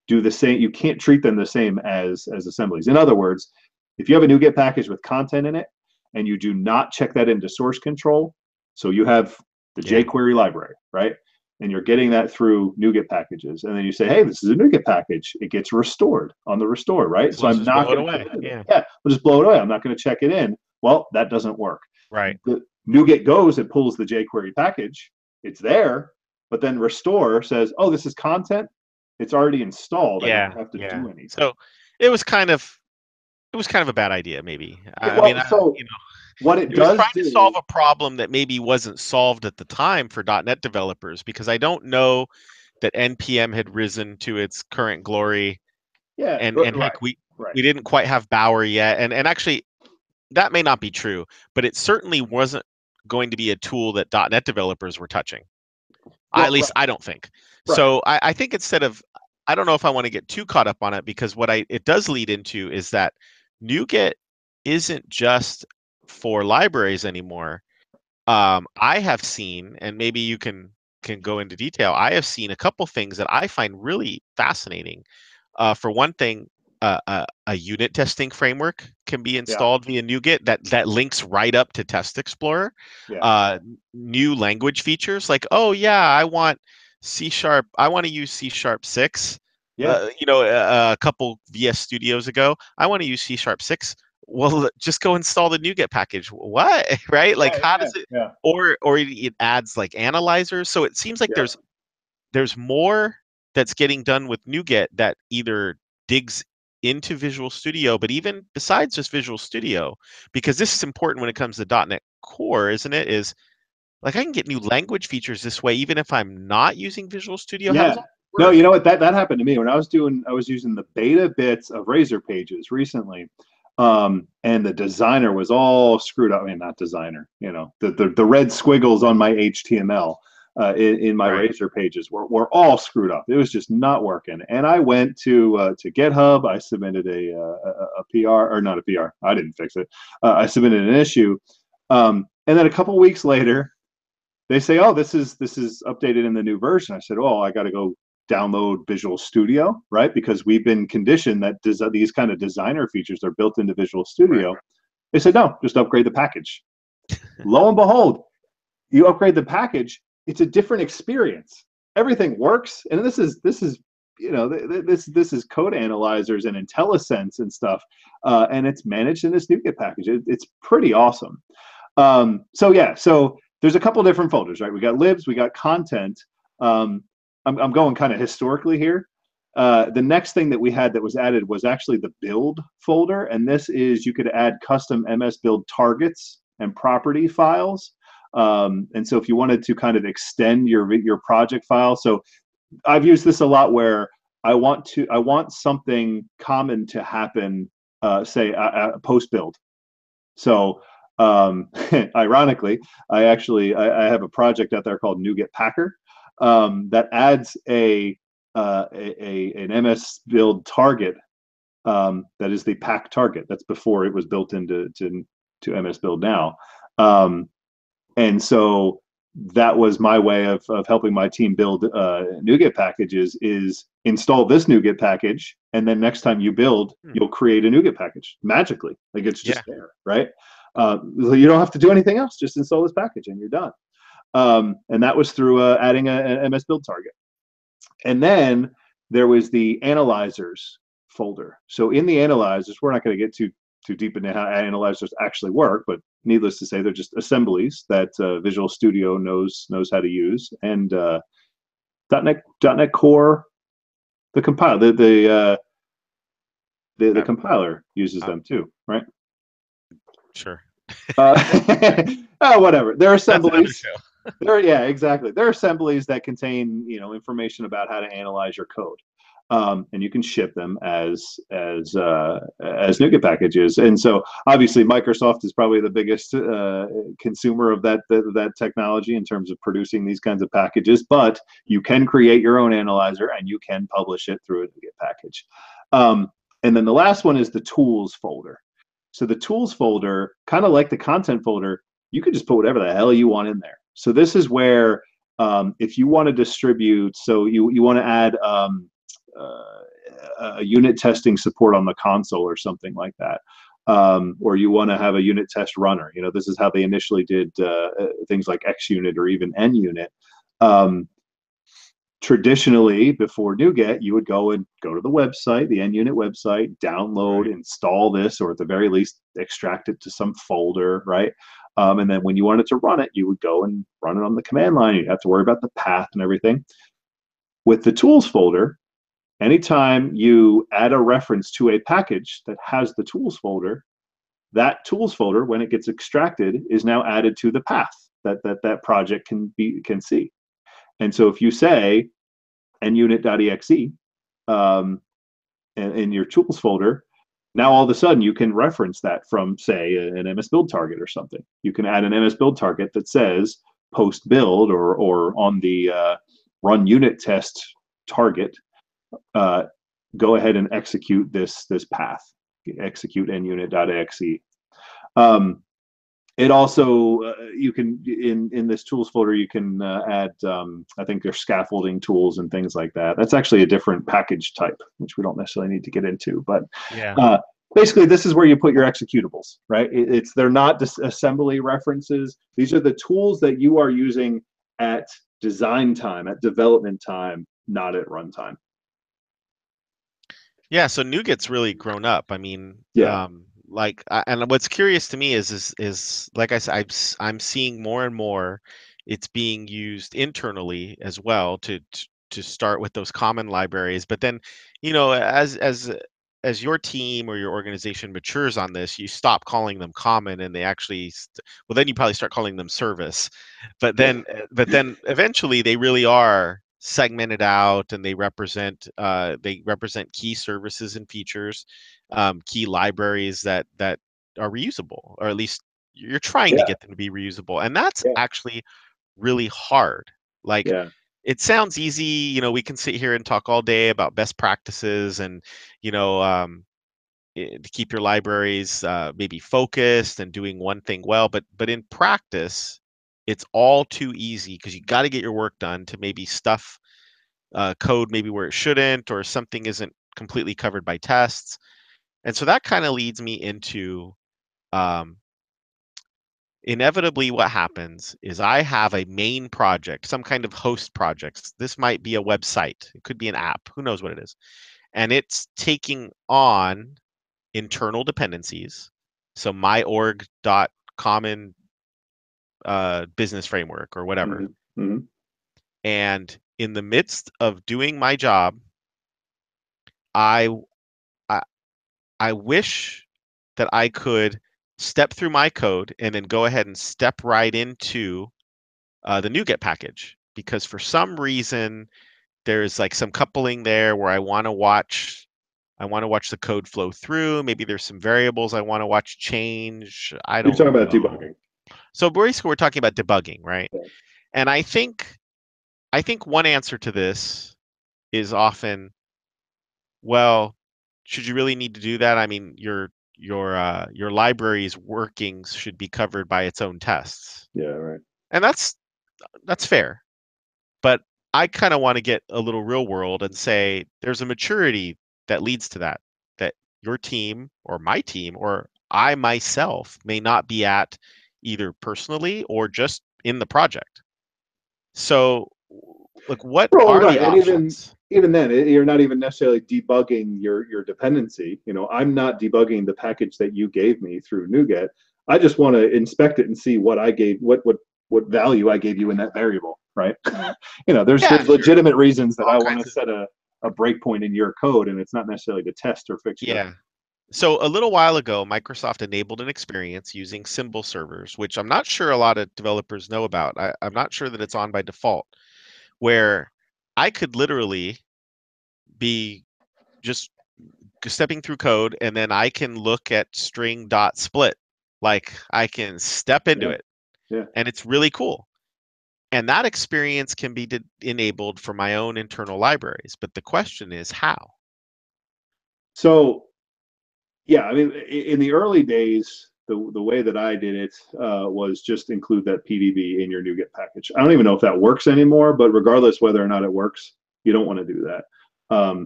do the same. You can't treat them the same as assemblies. In other words, if you have a NuGet package with content in it and you do not check that into source control, so you have the jQuery library, right? And you're getting that through NuGet packages, and then you say, "Hey, this is a NuGet package." It gets restored on the restore, right? So I'm not going to we'll just blow it away. I'm not going to check it in. Well, that doesn't work. Right. The NuGet goes, it pulls the jQuery package. It's there, but then restore says, "Oh, this is content. It's already installed. I don't have to do anything." So it was kind of a bad idea, maybe. What it it was does trying do, to solve a problem that maybe wasn't solved at the time for .NET developers, because I don't know that NPM had risen to its current glory. And heck, we didn't quite have Bower yet. And actually, that may not be true, but it certainly wasn't going to be a tool that .NET developers were touching. At least I don't think. So I think instead of, I don't know if I want to get too caught up on it, because what it does lead into is that NuGet isn't just for libraries anymore. I have seen, and maybe you can go into detail, I have seen a couple things that I find really fascinating. For one thing, a unit testing framework can be installed via NuGet that links right up to Test Explorer. New language features like, oh yeah, I want C#. I want to use C#6. A couple VS Studios ago, I want to use C#6. Well, just go install the NuGet package. What? Right? Like, how does it? Or it adds like analyzers. So it seems like there's more that's getting done with NuGet that either digs into Visual Studio, but even besides just Visual Studio, because this is important when it comes to .NET Core, isn't it? Is like, I can get new language features this way, even if I'm not using Visual Studio. How does that work? No, you know what? That happened to me when I was using the beta bits of Razor Pages recently. And the designer was all screwed up. I mean, not designer, the red squiggles on my HTML in my Razor Pages were all screwed up. It was just not working. And I went to GitHub. I submitted a PR, or not a PR. I didn't fix it. I submitted an issue. And then a couple weeks later, they say, "Oh, this is updated in the new version." I said, "Oh, I got to go download Visual Studio," right? Because we've been conditioned that these kind of designer features are built into Visual Studio. They said, "No, just upgrade the package." Lo and behold, you upgrade the package, it's a different experience. Everything works, and this is this is code analyzers and IntelliSense and stuff, and it's managed in this NuGet package. It's pretty awesome. So there's a couple different folders, right? We got libs, we got content. I'm going kind of historically here. The next thing that we had that was added was actually the build folder, and this is, you could add custom MS build targets and property files. And so if you wanted to kind of extend your project file, so I've used this a lot where I want something common to happen, say post build. So ironically, I have a project out there called NuGet Packer that adds an MS build target that is the pack target. That's before it was built into MS build now. And so that was my way of helping my team build NuGet packages, is install this NuGet package, and then next time you build, you'll create a NuGet package magically. Like, it's just there, right? You don't have to do anything else. Just install this package and you're done. And that was through adding an MS build target. And then there was the analyzers folder. So in the analyzers, we're not going to get too deep into how analyzers actually work, but needless to say, they're just assemblies that Visual Studio knows how to use. And .NET Core, the compiler, the compiler uses them too, right? Sure. Whatever. They're assemblies. Exactly. They're assemblies that contain, information about how to analyze your code. And you can ship them as NuGet packages. And so obviously Microsoft is probably the biggest consumer of that technology in terms of producing these kinds of packages, but you can create your own analyzer and you can publish it through a NuGet package. And then the last one is the tools folder. So the tools folder, kind of like the content folder, you can just put whatever the hell you want in there. So this is where if you want to distribute, so you want to add a unit testing support on the console or something like that. Or you want to have a unit test runner. This is how they initially did things like XUnit or even NUnit. Traditionally, before NuGet, you would go to the website, the NUnit website, download, Right. install this, or at the very least, extract it to some folder, right? And then when you wanted to run it, you would go and run it on the command line. You'd have to worry about the path and everything. With the tools folder, anytime you add a reference to a package that has the tools folder, that tools folder, when it gets extracted, is now added to the path that project can see. And so if you say nunit.exe in your tools folder, now all of a sudden you can reference that from, say, an MS Build target or something. You can add an MS Build target that says post build or on the run unit test target, go ahead and execute this path, execute nunit.exe. It also you can in this tools folder you can add I think there's scaffolding tools and things like that. That's actually a different package type, which we don't necessarily need to get into. But Yeah. basically, this is where you put your executables, right? They're not assembly references. These are the tools that you are using at design time, at development time, not at runtime. Yeah, so NuGet's really grown up. I mean, Yeah, and what's curious to me is like I said, I'm seeing more and more it's being used internally as well to start with those common libraries. But then, as your team or your organization matures on this, you stop calling them common, and they actually, well, then you probably start calling them service. But then eventually they really are segmented out, and they represent key services and features, key libraries that are reusable, or at least you're trying to yeah, get them to be reusable, and that's yeah, actually really hard. Like, yeah. it sounds easy, we can sit here and talk all day about best practices and you know to keep your libraries maybe focused and doing one thing well, but in practice it's all too easy because you got to get your work done to maybe stuff code maybe where it shouldn't, or something isn't completely covered by tests. And so that kind of leads me into um, inevitably what happens is I have a main project, some kind of host projects. This might be a website, it could be an app, who knows what it is. And it's taking on internal dependencies. So my org.common business framework or whatever. Mm-hmm. Mm-hmm. And in the midst of doing my job, I I, I wish that I could step through my code and then go ahead and step right into the NuGet package, because for some reason there's like some coupling there where I want to watch the code flow through. Maybe there's some variables I want to watch change. I You're talking don't about know. debugging. So basically we're talking about debugging, right? Yeah. And I think one answer to this is often, well, should you really need to do that? I mean, your library's workings should be covered by its own tests. Yeah, right. And that's fair. But I kind of want to get a little real world and say there's a maturity that leads to that your team or my team or I myself may not be at, either personally or just in the project. So, like, what Well, are the right, and even options? even then, you're not even necessarily debugging your dependency. I'm not debugging the package that you gave me through NuGet. I just want to inspect it and see what I gave, what value I gave you in that variable, right? There's Yeah, there's sure. legitimate reasons that All I want to kinds of, set a breakpoint in your code, and it's not necessarily to test or fix your. yeah. So a little while ago, Microsoft enabled an experience using symbol servers, which I'm not sure a lot of developers know about. I'm not sure that it's on by default, where I could literally be just stepping through code, and then I can look at string dot split. Like, I can step into Yeah, it, yeah. and it's really cool. And that experience can be enabled for my own internal libraries. But the question is how? So yeah, I mean, in the early days, the way that I did it was just include that PDB in your NuGet package. I don't even know if that works anymore, but regardless whether or not it works, you don't want to do that.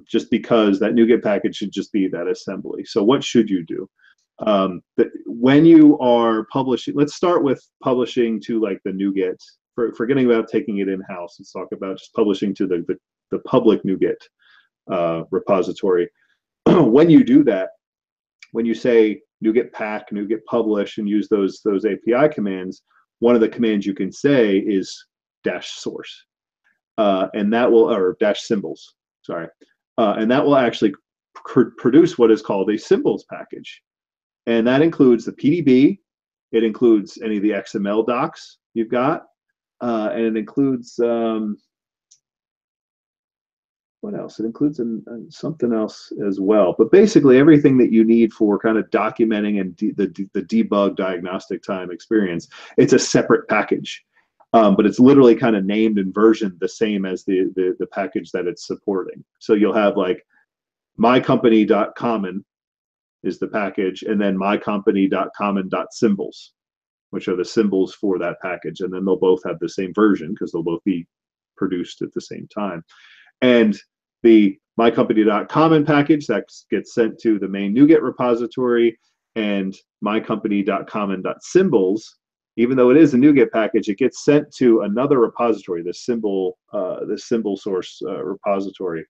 Just because that NuGet package should just be that assembly. So what should you do? When you are publishing, let's start with publishing to like the NuGet. Forgetting about taking it in house, let's talk about just publishing to the public NuGet repository. When you do that, when you say NuGet pack, NuGet publish, and use those API commands, one of the commands you can say is -source, and that will, or -symbols, sorry, and that will actually produce what is called a symbols package, and that includes the PDB, it includes any of the XML docs you've got, and it includes what else? It includes something else as well. But basically, everything that you need for kind of documenting and the debug diagnostic time experience, it's a separate package. But it's literally kind of named and versioned the same as the package that it's supporting. So you'll have like mycompany.common is the package, and then mycompany.common.symbols, which are the symbols for that package. And then they'll both have the same version because they'll both be produced at the same time. And the mycompany.common package that gets sent to the main NuGet repository, and mycompany.common.symbols, even though it is a NuGet package, it gets sent to another repository, the symbol source repository.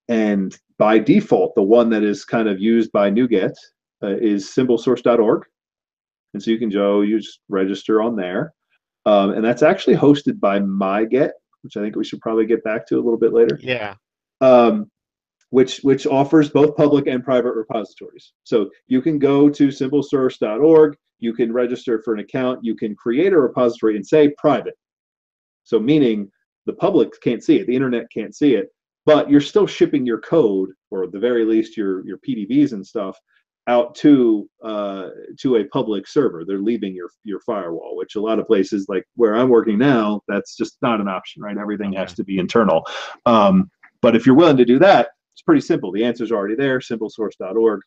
And by default, the one that is kind of used by NuGet is symbolsource.org. And so you can go, you just register on there. And that's actually hosted by NuGet, which I think we should probably get back to a little bit later. Yeah. Which offers both public and private repositories. So you can go to symbolsource.org, you can register for an account, you can create a repository and say private. So meaning the public can't see it, the internet can't see it, but you're still shipping your code, or at the very least your PDBs and stuff, out to a public server. They're leaving your firewall, which a lot of places like where I'm working now, that's just not an option, right? Everything has to be internal. But if you're willing to do that, it's pretty simple. The answer's already there, symbolsource.org,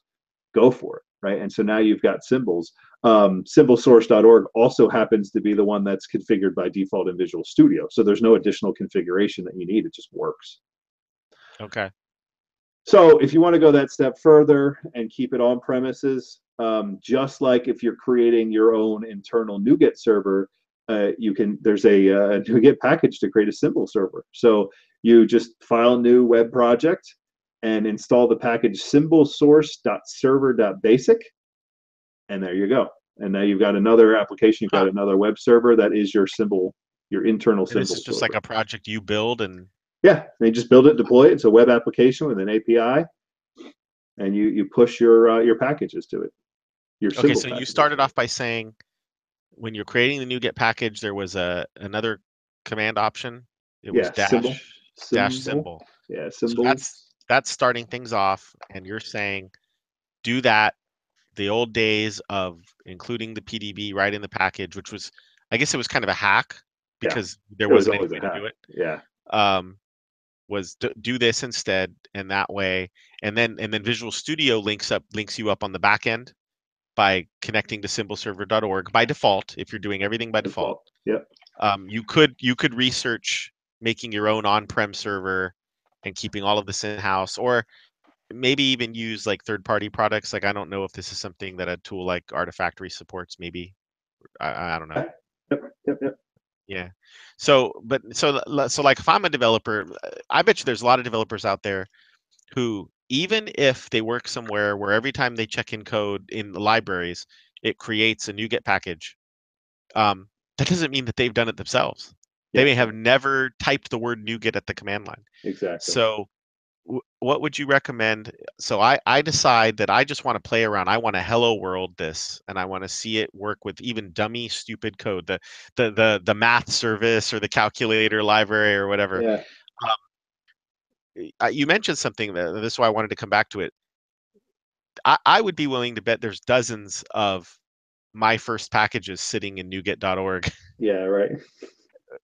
go for it, right? And so now you've got symbols. Symbolsource.org also happens to be the one that's configured by default in Visual Studio. So there's no additional configuration that you need, it just works. Okay. So if you want to go that step further and keep it on premises, just like if you're creating your own internal NuGet server, there's a NuGet package to create a symbol server. So you just file a new web project and install the package symbolsource.server.basic, and there you go. And now you've got another application, you've got another web server that is your internal symbol. This is just like a project you build, and yeah, they just build it, deploy it. It's a web application with an API, and you push your packages to it. Okay, so you started off by saying when you're creating the NuGet package, there was another command option. It was dash symbol. Yeah, symbol. So that's starting things off, and you're saying do that the old days of including the PDB right in the package, which was, I guess it was kind of a hack because there wasn't any way to do it. Yeah. Was do this instead, and that way, and then Visual Studio links you up on the back end by connecting to symbolserver.org by default. If you're doing everything by default, yep. You could research making your own on-prem server and keeping all of this in-house, or maybe even use like third-party products. Like I don't know if this is something that a tool like Artifactory supports. Maybe I don't know. Yep. Yeah. So like if I'm a developer, I bet you there's a lot of developers out there who, even if they work somewhere where every time they check in code in the libraries, it creates a NuGet package, that doesn't mean that they've done it themselves. They may have never typed the word NuGet at the command line. Exactly. So what would you recommend? So I decide that I just want to play around. I want to hello world this, and I want to see it work with even dummy, stupid code, the math service or the calculator library or whatever. Yeah. You mentioned something that this is why I wanted to come back to it. I would be willing to bet there's dozens of my first packages sitting in NuGet.org. Yeah, right.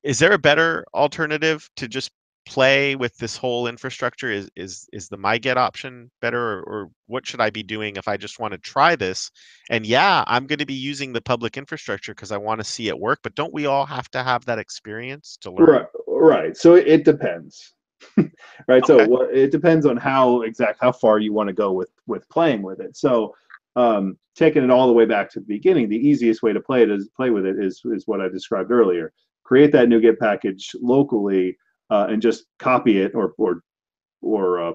Is there a better alternative to just play with this whole infrastructure? Is the NuGet option better, or what should I be doing if I just want to try this? And yeah, I'm going to be using the public infrastructure because I want to see it work, but don't we all have to have that experience to Right, learn? right. So it depends, right? So Okay. it depends on how far you want to go with playing with it. So taking it all the way back to the beginning, the easiest way to play with it is what I described earlier. Create that NuGet package locally and just copy it or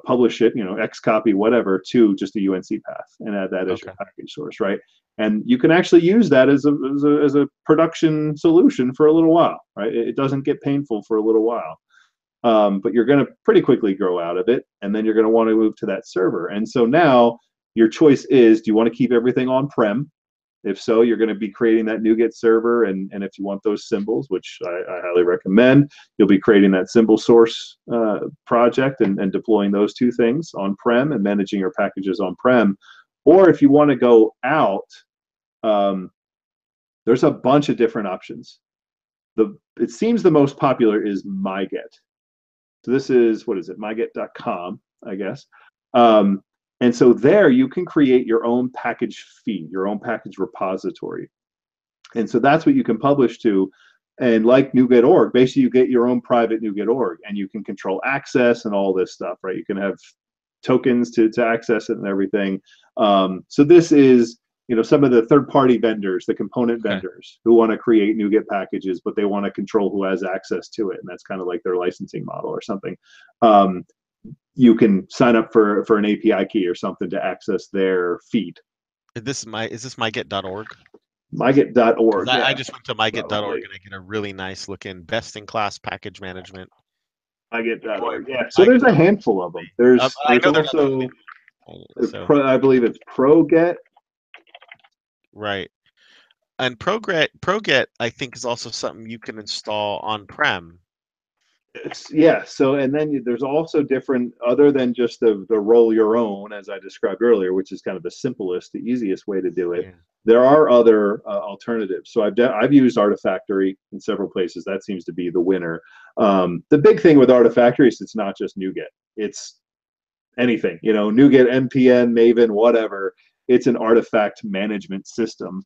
publish it, X copy, whatever, to just a UNC path and add that as your Okay. package source, right? And you can actually use that as a production solution for a little while, right? It doesn't get painful for a little while. But you're going to pretty quickly grow out of it, and then you're going to want to move to that server. And so now your choice is: do you want to keep everything on prem? If so, you're going to be creating that NuGet server, and if you want those symbols, which I highly recommend, you'll be creating that symbol source project and deploying those two things on prem and managing your packages on prem. Or if you want to go out, um, there's a bunch of different options. It seems the most popular is MyGet. So this is, what is it, myget.com, I guess. Um, and so there you can create your own package feed, your own package repository. And so that's what you can publish to. And like NuGet.org, basically you get your own private NuGet.org, and you can control access and all this stuff, right? You can have tokens to access it and everything. So this is, some of the third-party vendors, the component Okay. vendors who want to create NuGet packages, but they want to control who has access to it, and that's kind of like their licensing model or something. You can sign up for an API key or something to access their feed. Is this myget.org? Because Myget.org, I yeah, just went to myget.org probably. and I get a really nice looking best in class package management. Boy, Myget.org, yeah. So there's a myget.org. handful of them. There's I there's know they're not the only also one. So I believe it's ProGet. right. And ProGet, I think, is also something you can install on prem. Yeah. So, and then there's also different, other than just the roll your own, as I described earlier, which is kind of the simplest, the easiest way to do it. Yeah. There are other alternatives. So I've used Artifactory in several places. That seems to be the winner. The big thing with Artifactory is it's not just NuGet. It's anything, NuGet, npm, maven, whatever. It's an artifact management system,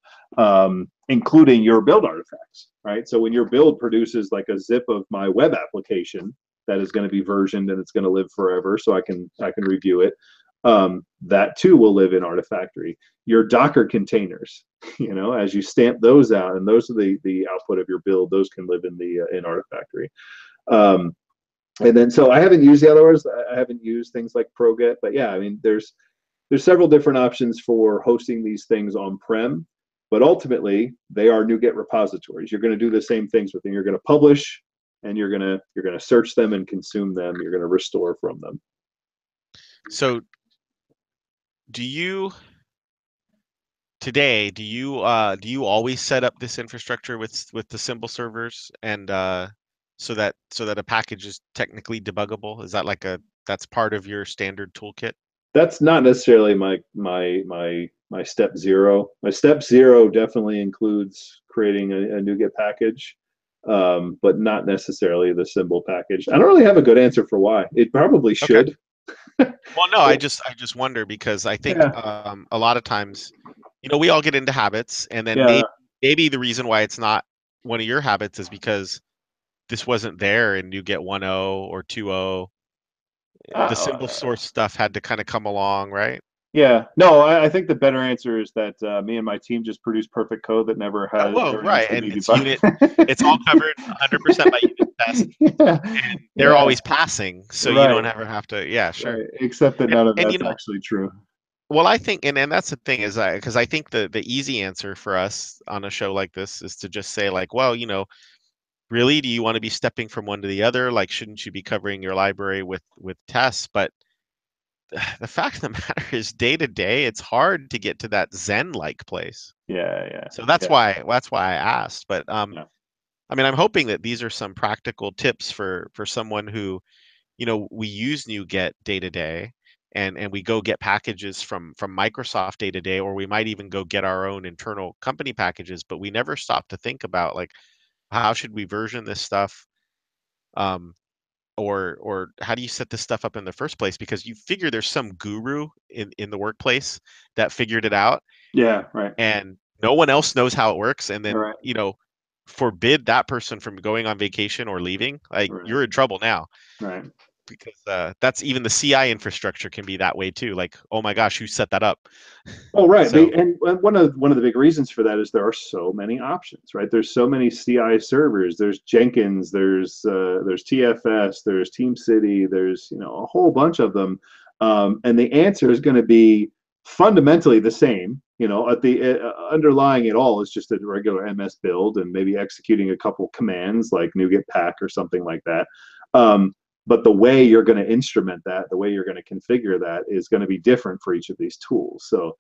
including your build artifacts, right? So when your build produces like a zip of my web application that is going to be versioned and it's going to live forever, so I can review it, that too will live in Artifactory. Your Docker containers, as you stamp those out, and those are the output of your build, those can live in Artifactory. And then, so I haven't used the other ones. I haven't used things like ProGet, but yeah, I mean, there's several different options for hosting these things on prem, but ultimately they are NuGet repositories. You're going to do the same things with them. You're going to publish, and you're going to search them and consume them. You're going to restore from them. So do you today, do you always set up this infrastructure with the symbol servers and so that a package is technically debuggable? Is that that's part of your standard toolkit? That's not necessarily my step zero. My step zero definitely includes creating a NuGet package, but not necessarily the symbol package. I don't really have a good answer for why. It probably Okay. should. Well, no, I just wonder because I think Yeah, a lot of times, we all get into habits, and then yeah. maybe the reason why it's not one of your habits is because this wasn't there and you get 1.0 or 2.0. The symbol Uh, source stuff had to kind of come along, right? yeah. No, I think the better answer is that me and my team just produce perfect code that Well, never needs right, to and be it's debugged. it's all covered 100% by unit tests, Yeah, and they're yeah, always passing, so you don't right, ever have to. Yeah, sure. right. Except that And none of and that's actually true. well, I think, and that's the thing is because I think the easy answer for us on a show like this is to just say like, well, really, do you want to be stepping from one to the other? Like, shouldn't you be covering your library with tests? But the fact of the matter is, day to day, it's hard to get to that Zen-like place. Yeah, yeah, So that's yeah, why I asked. But yeah. I mean, I'm hoping that these are some practical tips for someone who, we use NuGet day to day, and we go get packages from Microsoft day to day, or we might even go get our own internal company packages, but we never stop to think about like how should we version this stuff. Um, or how do you set this stuff up in the first place? Because you figure there's some guru in the workplace that figured it out, Yeah, right. and no one else knows how it works. And All then, right. forbid that person from going on vacation or leaving, like Right. you're in trouble now, Right. because that's even the CI infrastructure can be that way too. Like, oh my gosh, who set that up? Oh, right. So And one of the big reasons for that is there are so many options, right? There's so many CI servers. There's Jenkins. There's TFS. There's TeamCity. There's a whole bunch of them, and the answer is going to be fundamentally the same. At the underlying it all is just a regular MS build and maybe executing a couple commands like NuGet pack or something like that. Um, but the way you're going to instrument that, the way you're going to configure that is going to be different for each of these tools. So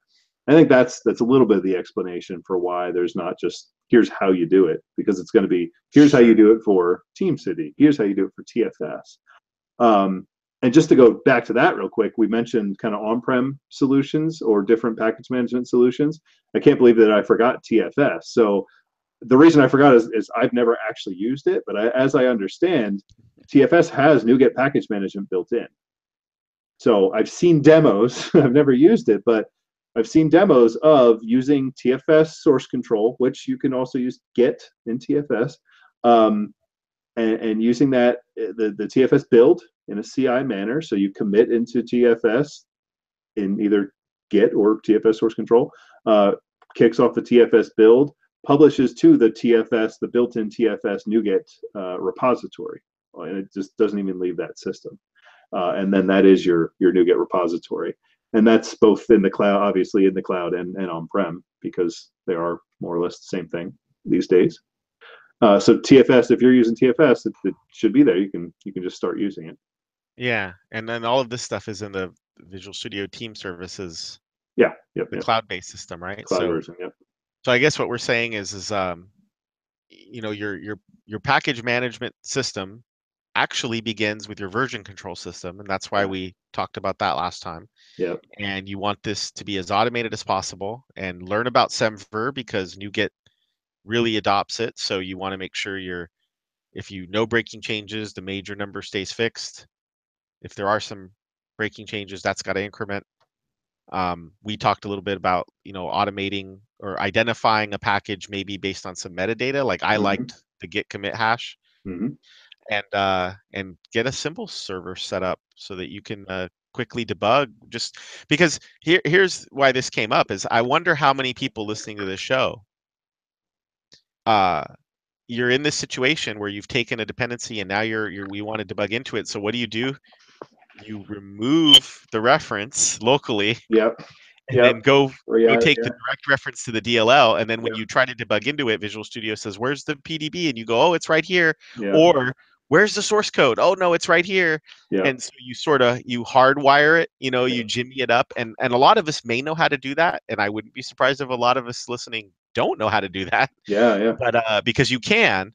I think that's a little bit of the explanation for why there's not just here's how you do it, because it's going to be here's how you sure. do it for TeamCity, here's how you do it for TFS. And just to go back to that real quick, we mentioned kind of on-prem solutions or different package management solutions. I can't believe that I forgot TFS. So the reason I forgot is I've never actually used it, but as I understand, TFS has NuGet package management built in. So I've seen demos. I've never used it, but I've seen demos of using TFS source control, which you can also use Git in TFS, um, and using that the TFS build in a CI manner. So you commit into TFS in either Git or TFS source control, kicks off the TFS build, publishes to the built-in TFS NuGet repository, and it just doesn't even leave that system. And then that is your NuGet repository, and that's both in the cloud, obviously in the cloud and on-prem, because they are more or less the same thing these days. So TFS, if you're using TFS, it should be there. You can just start using it. Yeah, and then all of this stuff is in the Visual Studio Team Services, Yeah, yep, the yep. cloud-based system, right? Cloud So version, yep. so I guess what we're saying is your package management system actually begins with your version control system, and that's why Yeah, we talked about that last time. yep, And you want this to be as automated as possible, and learn about Semver because NuGet really adopts it. So you want to make sure if you know breaking changes, the major number stays fixed. If there are some breaking changes, that's got to increment. We talked a little bit about automating or identifying a package maybe based on some metadata. Like I mm-hmm. liked the git commit hash, Mm-hmm. and get a symbol server set up so that you can quickly debug. Just because here's why this came up is I wonder how many people listening to this show, uh, you're in this situation where you've taken a dependency and now we want to debug into it. So what do? You remove the reference locally Yep, and yep. then go Yeah, take yeah, the direct reference to the DLL, and then when yep, you try to debug into it, Visual Studio says, "Where's the PDB?" And you go, "Oh, it's right here." yeah, Or, "Where's the source code?" "Oh, no, it's right here." yep, And so you hardwire it, you jimmy it up, and a lot of us may know how to do that, and I wouldn't be surprised if a lot of us listening don't know how to do that, yeah, yeah, but because you can.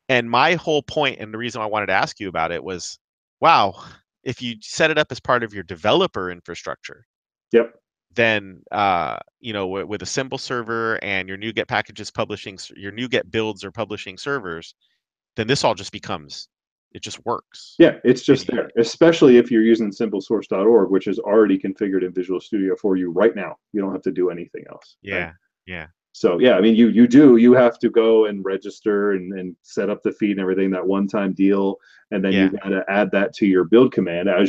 And my whole point, and the reason I wanted to ask you about it was, wow, if you set it up as part of your developer infrastructure, yep, then with a symbol server and your NuGet packages publishing, your NuGet builds or publishing servers, then this all just becomes, it just works. yeah. It's And just there, especially if you're using simplesource.org, which is already configured in Visual Studio for you right now. You don't have to do anything else, right? yeah, yeah, So yeah, I mean, you have to go and register and set up the feed and everything, that one-time deal, and then you yeah, got to add that to your build command right,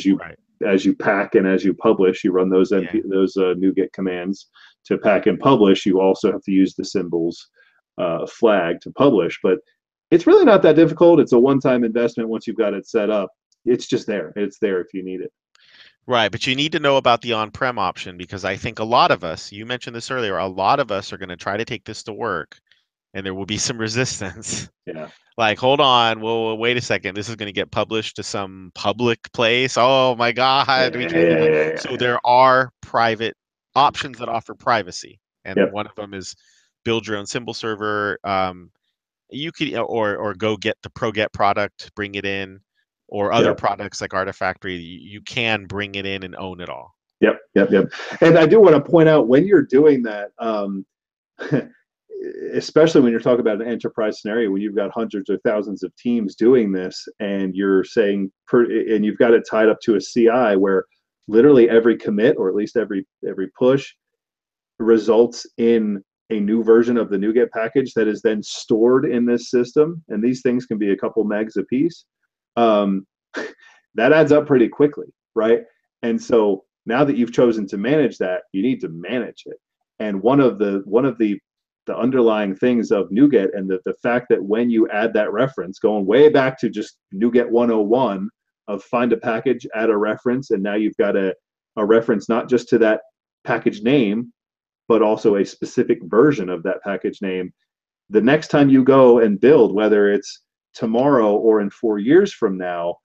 as you pack and as you publish. You run those yeah. NuGet commands to pack and publish. You also have to use the symbols flag to publish, but it's really not that difficult. It's a one-time investment once you've got it set up. It's just there. It's there if you need it. Right, but you need to know about the on-prem option because I think a lot of us, you mentioned this earlier, a lot of us are going to try to take this to work and there will be some resistance. Yeah. Like, hold on, well, wait a second. This is going to get published to some public place. Oh my Yeah. God, we Yeah. can't do that. Yeah. Yeah. So there are private options that offer privacy, and Yep. one of them is build your own symbol server. You could or go get the ProGet product, bring it in, or other Yep. products like Artifactory. You can bring it in and own it all. Yep. Yep. Yep. And I do want to point out when you're doing that, especially when you're talking about an enterprise scenario, when you've got hundreds or thousands of teams doing this, and you're saying, and you've got it tied up to a CI where literally every commit, or at least every push, results in a new version of the NuGet package that is then stored in this system, and these things can be a couple megs a piece. Um, that adds up pretty quickly, right? And so now that you've chosen to manage that, you need to manage it. And one of the underlying things of NuGet, and the fact that when you add that reference, going way back to just NuGet 101 of find a package, add a reference, and now you've got a reference not just to that package name, but also a specific version of that package name. The next time you go and build, whether it's tomorrow or in 4 years from now,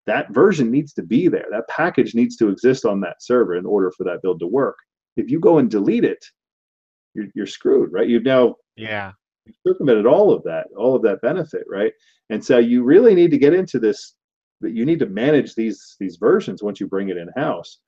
that version needs to be there. That package needs to exist on that server in order for that build to work. If you go and delete it, you're screwed, right? You've now Yeah. circumvented all of that benefit, right? And so you really need to get into this, that you need to manage these versions once you bring it in house.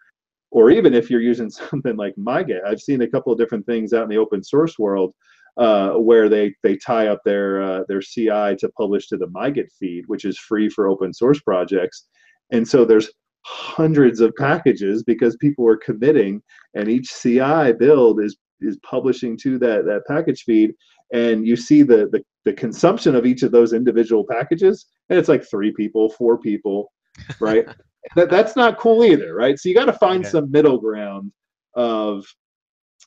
Or even if you're using something like NuGet, I've seen a couple of different things out in the open source world where they tie up their CI to publish to the NuGet feed, which is free for open source projects. And so there's hundreds of packages because people are committing, and each CI build is publishing to that package feed. And you see the consumption of each of those individual packages, and it's like 3 people, 4 people, right? That's not cool either, right? So you got to find Yeah. some middle ground of,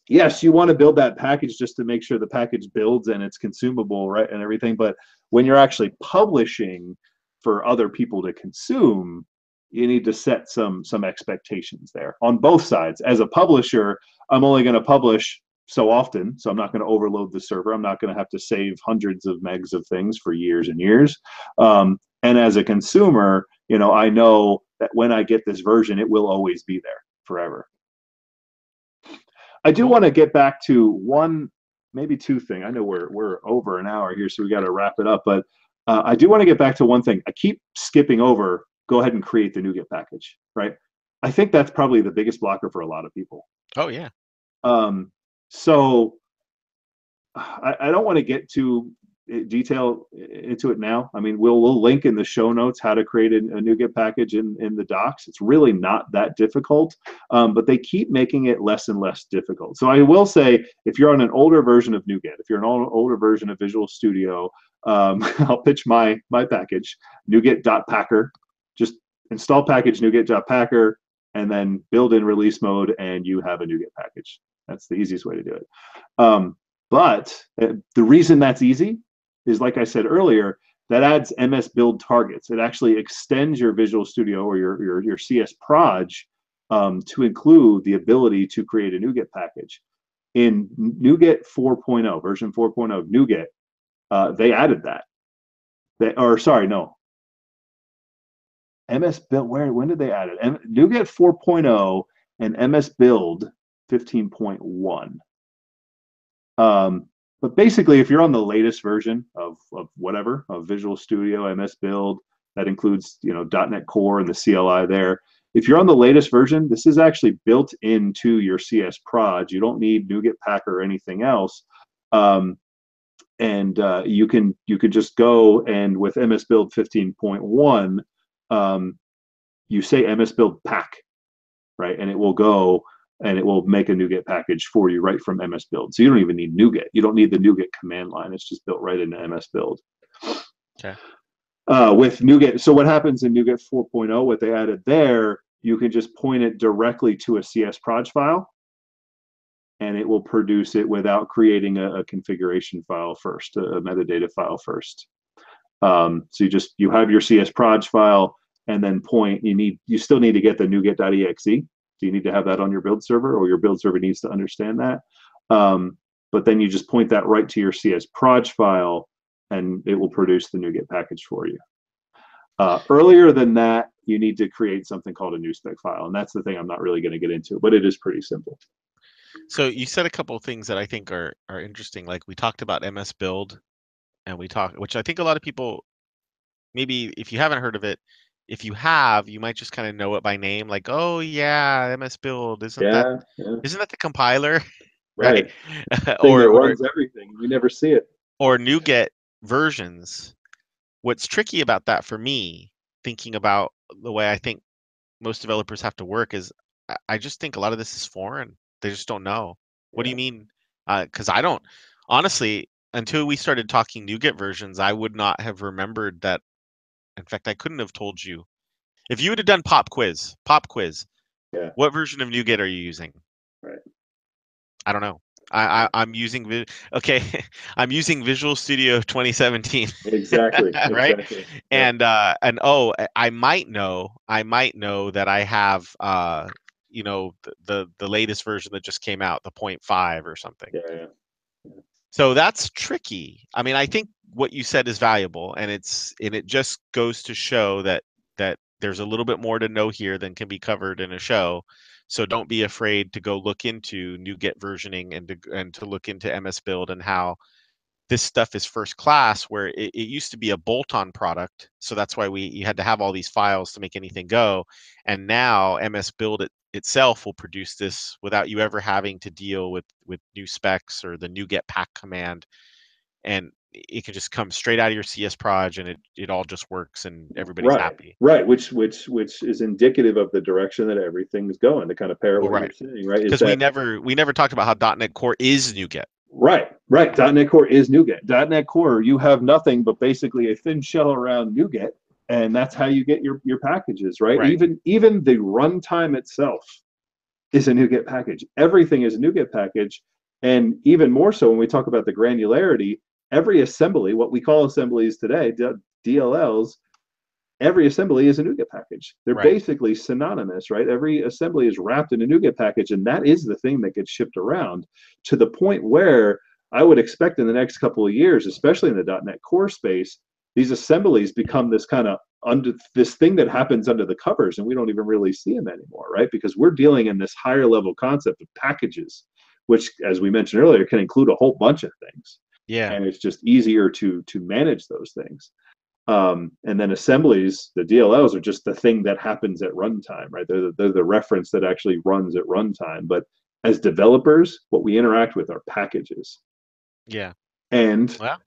yes, you want to build that package just to make sure the package builds and it's consumable, right, and everything. But when you're actually publishing for other people to consume, you need to set some expectations there on both sides. As a publisher, I'm only going to publish so often, so I'm not going to overload the server. I'm not going to have to save hundreds of megs of things for years and years. And as a consumer, I know that when I get this version, it will always be there forever. I do Cool. want to get back to one, maybe two things. I know we're over an hour here, so we got to wrap it up. But I do want to get back to one thing. I keep skipping over. Go ahead and create the NuGet package, right? I think that's probably the biggest blocker for a lot of people. Oh yeah. So I don't want to get too detail into it now. I mean, we'll link in the show notes how to create a NuGet package in the docs. It's really not that difficult, but they keep making it less and less difficult. So I will say, if you're on an older version of NuGet, if you're an older version of Visual Studio, I'll pitch my package, NuGet.packer. Just install package NuGet.packer, and then build in release mode, and you have a NuGet package. That's the easiest way to do it. But the reason that's easy is, like I said earlier, that adds MS Build targets. It actually extends your Visual Studio or your CS Proj to include the ability to create a NuGet package. In NuGet 4.0, version 4.0 of NuGet, they added that. MS Build, when did they add it? NuGet 4.0 and MS Build 15.1. But basically, if you're on the latest version of whatever, of Visual Studio, MS Build, that includes .NET Core and the CLI there. If you're on the latest version, this is actually built into your CS Proj. You don't need NuGet Packer or anything else. And you can just go, and with MS Build 15.1, you say MS Build Pack, right? And it will go and it will make a NuGet package for you right from MS Build. So you don't even need NuGet. You don't need the NuGet command line. It's just built right into MS Build. Okay. With NuGet, so what happens in NuGet 4.0, what they added there, you can just point it directly to a CS Proj file, and it will produce it without creating a configuration file first, a metadata file first. So you have your CS Proj file, and then you still need to get the NuGet.exe. So you need to have that on your build server, or your build server needs to understand that. But then you just point that right to your CS Proj file, and it will produce the NuGet package for you. Earlier than that, you need to create something called a NuSpec file, and that's the thing I'm not really going to get into, but it is pretty simple. So you said a couple of things that I think are interesting. Like we talked about MS Build, and which I think a lot of people, maybe if you haven't heard of it, if you have, you might just kind of know it by name. Like, oh yeah, MS Build, isn't that Yeah, yeah. isn't that the compiler? right. right? Thing that or runs everything. We never see it. or NuGet versions. What's tricky about that for me, thinking about the way I think most developers have to work, is I just think a lot of this is foreign. They just don't know. What do Yeah. you mean? Because I don't, honestly, until we started talking NuGet versions, I would not have remembered that. In fact, I couldn't have told you. If you would have done pop quiz, Yeah. what version of NuGet are you using? Right. I don't know. I'm using okay, I'm using Visual Studio 2017, Exactly. right? Exactly. Yep. And oh, I might know that I have the latest version that just came out, the point 5 or something. Yeah. Yeah. So that's tricky. I mean, I think what you said is valuable, and it just goes to show that there's a little bit more to know here than can be covered in a show. So don't be afraid to go look into NuGet versioning and to look into MS Build and how this stuff is first class, where it used to be a bolt-on product. So that's why you had to have all these files to make anything go. And now MS Build itself will produce this without you ever having to deal with new specs or the NuGet pack command. And it can just come straight out of your CS proj, and it all just works and everybody's Right. happy. Right. Which is indicative of the direction that everything's going. To kind of pair Well, what you're right. saying, right? Is Because we that never talked about how .NET Core is NuGet. right? Right. .NET Core is NuGet. .NET Core, you have nothing but basically a thin shell around NuGet, and that's how you get your packages, right? Right. Even the runtime itself is a NuGet package. Everything is a NuGet package, and even more so when we talk about the granularity. Every assembly, what we call assemblies today, DLLs, every assembly is a NuGet package. They're Right. basically synonymous, right? Every assembly is wrapped in a NuGet package, and that is the thing that gets shipped around to the point where I would expect in the next couple of years, especially in the .NET Core space, these assemblies become this kind of under this thing that happens under the covers, and we don't even really see them anymore, right? Because we're dealing in this higher level concept of packages, which, as we mentioned earlier, can include a whole bunch of things, Yeah. and it's just easier to manage those things. And then assemblies, the DLLs are just the thing that happens at runtime, right? They're the reference that actually runs at runtime. But as developers, what we interact with are packages. Yeah. And Well,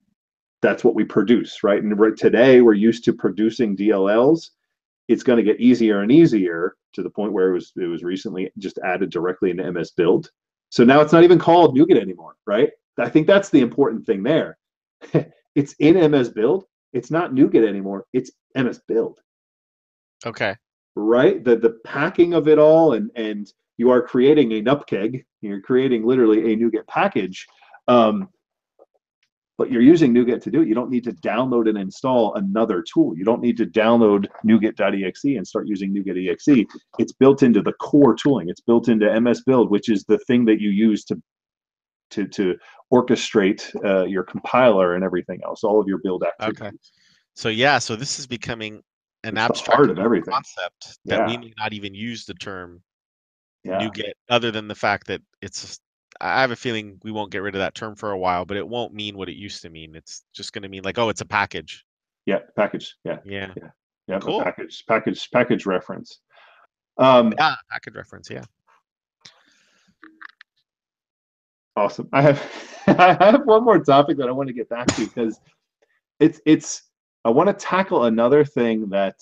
that's what we produce, right? And today we're used to producing DLLs. It's going to get easier and easier to the point where it was recently just added directly into MS Build. So now it's not even called NuGet anymore, right? I think that's the important thing there. It's in MS Build. It's not NuGet anymore. It's MS Build, okay. right? The packing of it all, and you are creating a nupkeg. You're creating literally a NuGet package. Um, but you're using NuGet to do it. You don't need to download and install another tool. You don't need to download NuGet.exe and start using NuGet.exe. It's built into the core tooling. It's built into MS Build, which is the thing that you use to orchestrate your compiler and everything else, all of your build Okay. activities. So this is becoming an It's the heart abstract of everything. concept that we Yeah, may not even use the term yeah, NuGet, other than the fact that I have a feeling we won't get rid of that term for a while, but it won't mean what it used to mean. It's just going to mean like, oh, it's a package. yeah. Package. Yeah, Yeah. yeah, yeah. A Cool. package reference. Um, Yeah. Package reference. Yeah. awesome. I have I have one more topic that I want to get back to because it's I want to tackle another thing that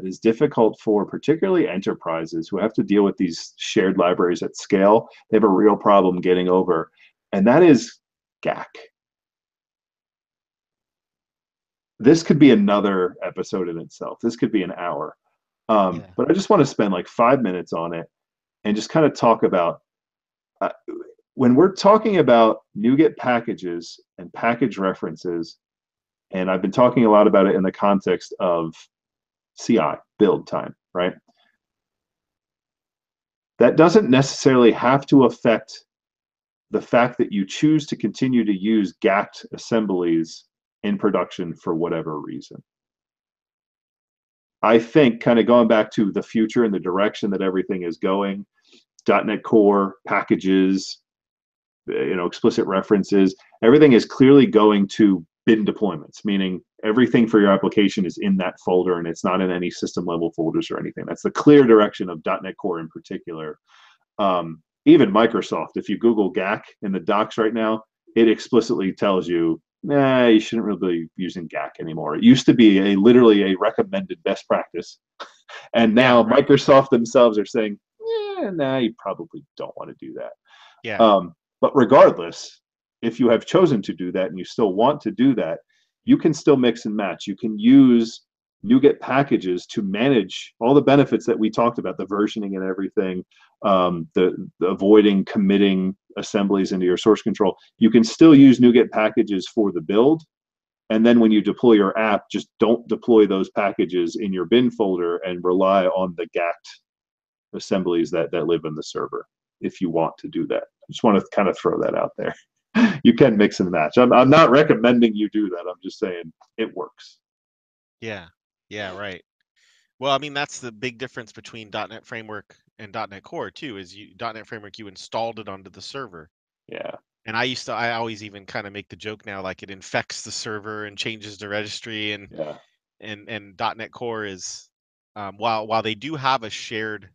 is difficult for particularly enterprises who have to deal with these shared libraries at scale. They have a real problem getting over, and that is GAC. This could be another episode in itself. This could be an hour. Yeah. But I just want to spend like 5 minutes on it and just kind of talk about uh, when we're talking about NuGet packages and package references, and I've been talking a lot about it in the context of CI, build time, right? That doesn't necessarily have to affect the fact that you choose to continue to use GACT assemblies in production for whatever reason. I think kind of going back to the future and the direction that everything is going, .NET Core packages, explicit references, everything is clearly going to bin deployments, meaning everything for your application is in that folder and it's not in any system level folders or anything. That's the clear direction of .NET Core in particular. even Microsoft, if you Google GAC in the docs right now, it explicitly tells you, nah, you shouldn't really be using GAC anymore. It used to be literally a recommended best practice. And Yeah, now right. Microsoft themselves are saying, nah, you probably don't want to do that. Yeah. But regardless, if you have chosen to do that and you still want to do that, you can still mix and match. You can use NuGet packages to manage all the benefits that we talked about, the versioning and everything, the avoiding committing assemblies into your source control. You can still use NuGet packages for the build. And then when you deploy your app, just don't deploy those packages in your bin folder and rely on the GACT assemblies that live in the server if you want to do that. I just want to kind of throw that out there. You can mix and match. I'm not recommending you do that. I'm just saying it works. Yeah. Yeah, right. Well, I mean, that's the big difference between .NET Framework and .NET Core too, is .NET Framework, you installed it onto the server. Yeah. And I always even kind of make the joke now, like it infects the server and changes the registry, and Yeah. .NET Core is, while they do have a shared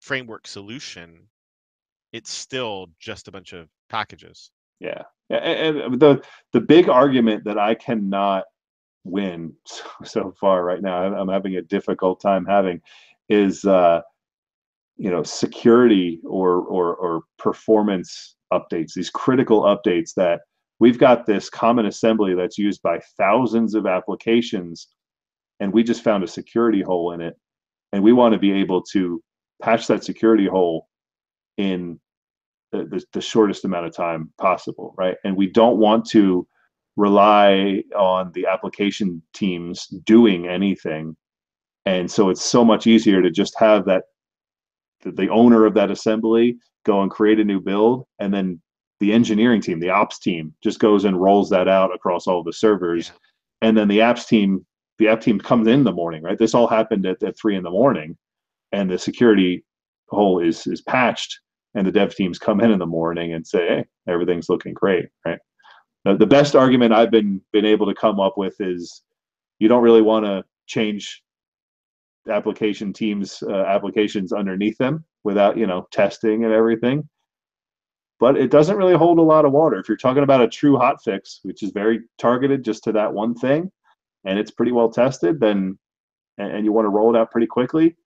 framework solution, it's still just a bunch of packages. Yeah. And the big argument that I cannot win so far right now, I'm having a difficult time having, is security or performance updates, these critical updates that we've got this common assembly that's used by thousands of applications, and we just found a security hole in it, and we want to be able to patch that security hole in the shortest amount of time possible, right? And we don't want to rely on the application teams doing anything. And so it's so much easier to just have the owner of that assembly go and create a new build, and then the engineering team, the ops team, just goes and rolls that out across all the servers. Yeah. And then the app team comes in the morning, right? This all happened at 3 a.m, and the security hole is patched, and the dev teams come in the morning and say, hey, everything's looking great, right? The best argument I've been able to come up with is you don't really want to change application teams applications underneath them without testing and everything, but it doesn't really hold a lot of water if you're talking about a true hot fix, which is very targeted just to that one thing, and it's pretty well tested. Then and you want to roll it out pretty quickly,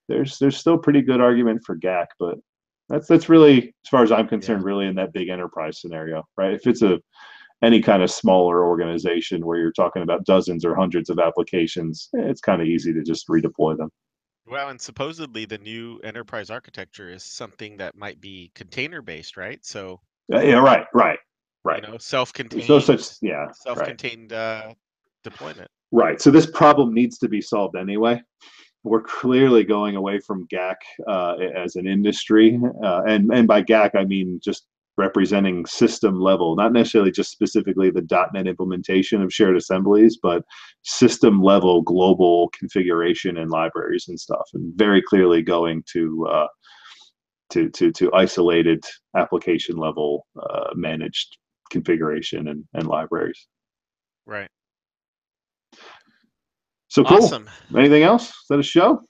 there's still pretty good argument for GAC. But that's really, as far as I'm Yeah. concerned, really in that big enterprise scenario, right? If it's any kind of smaller organization where you're talking about dozens or hundreds of applications, it's kind of easy to just redeploy them. Well, and supposedly the new enterprise architecture is something that might be container based, right? So, Yeah, right. There's no such, self-contained, yeah, right. self-contained deployment. Right. So this problem needs to be solved anyway. We're clearly going away from GAC as an industry, and by GAC I mean just representing system level, not necessarily just specifically the .NET implementation of shared assemblies, but system level global configuration and libraries and stuff, and very clearly going to isolated application level managed configuration and libraries. Right. So cool. Awesome. Anything else? Is that a show?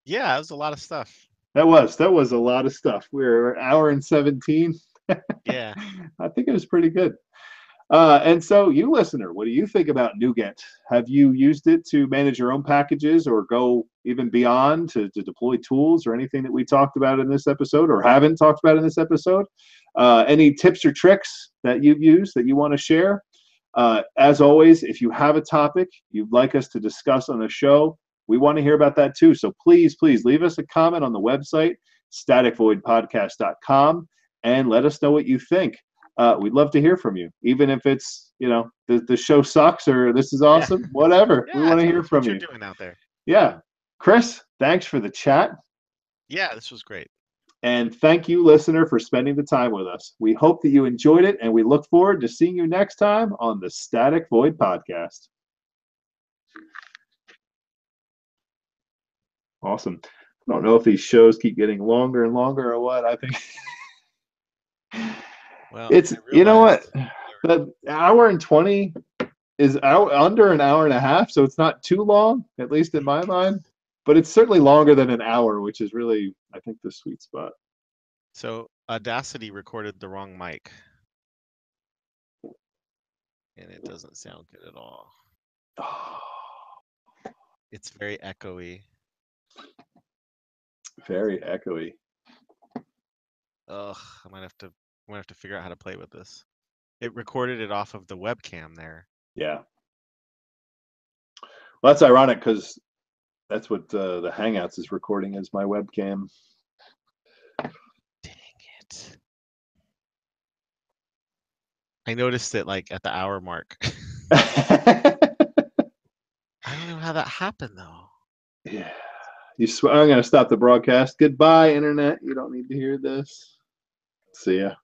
Yeah, that was a lot of stuff. That was a lot of stuff. We're an hour and 17. Yeah. I think it was pretty good. And so, you listener, what do you think about NuGet? Have you used it to manage your own packages, or go even beyond to deploy tools, or anything that we talked about in this episode or haven't talked about in this episode? Any tips or tricks that you've used that you want to share? As always, if you have a topic you'd like us to discuss on the show, we want to hear about that too. So please leave us a comment on the website, staticvoidpodcast.com, and let us know what you think. We'd love to hear from you, even if it's, the show sucks or this is Yeah. awesome, whatever. We Yeah, want to tell hear us what from you're you. doing out there. Yeah. Chris, thanks for the chat. Yeah, this was great. And thank you, listener, for spending the time with us. We hope that you enjoyed it, and we look forward to seeing you next time on the Static Void Podcast. Awesome. I don't know if these shows keep getting longer and longer or what. I think Well, it's, I you know what, realized the hour and 20 is under an hour and a half, so it's not too long, at least in my mind. But it's certainly longer than an hour, which is really, I think, the sweet spot. So Audacity recorded the wrong mic. And it doesn't sound good at all. It's very echoey. Very echoey. Ugh, I'm gonna have to figure out how to play with this. It recorded it off of the webcam there. Yeah. Well, that's ironic because that's what the Hangouts is recording as my webcam. Dang it. I noticed it like at the hour mark. I don't know how that happened though. Yeah. I'm going to stop the broadcast. Goodbye, Internet. You don't need to hear this. See ya.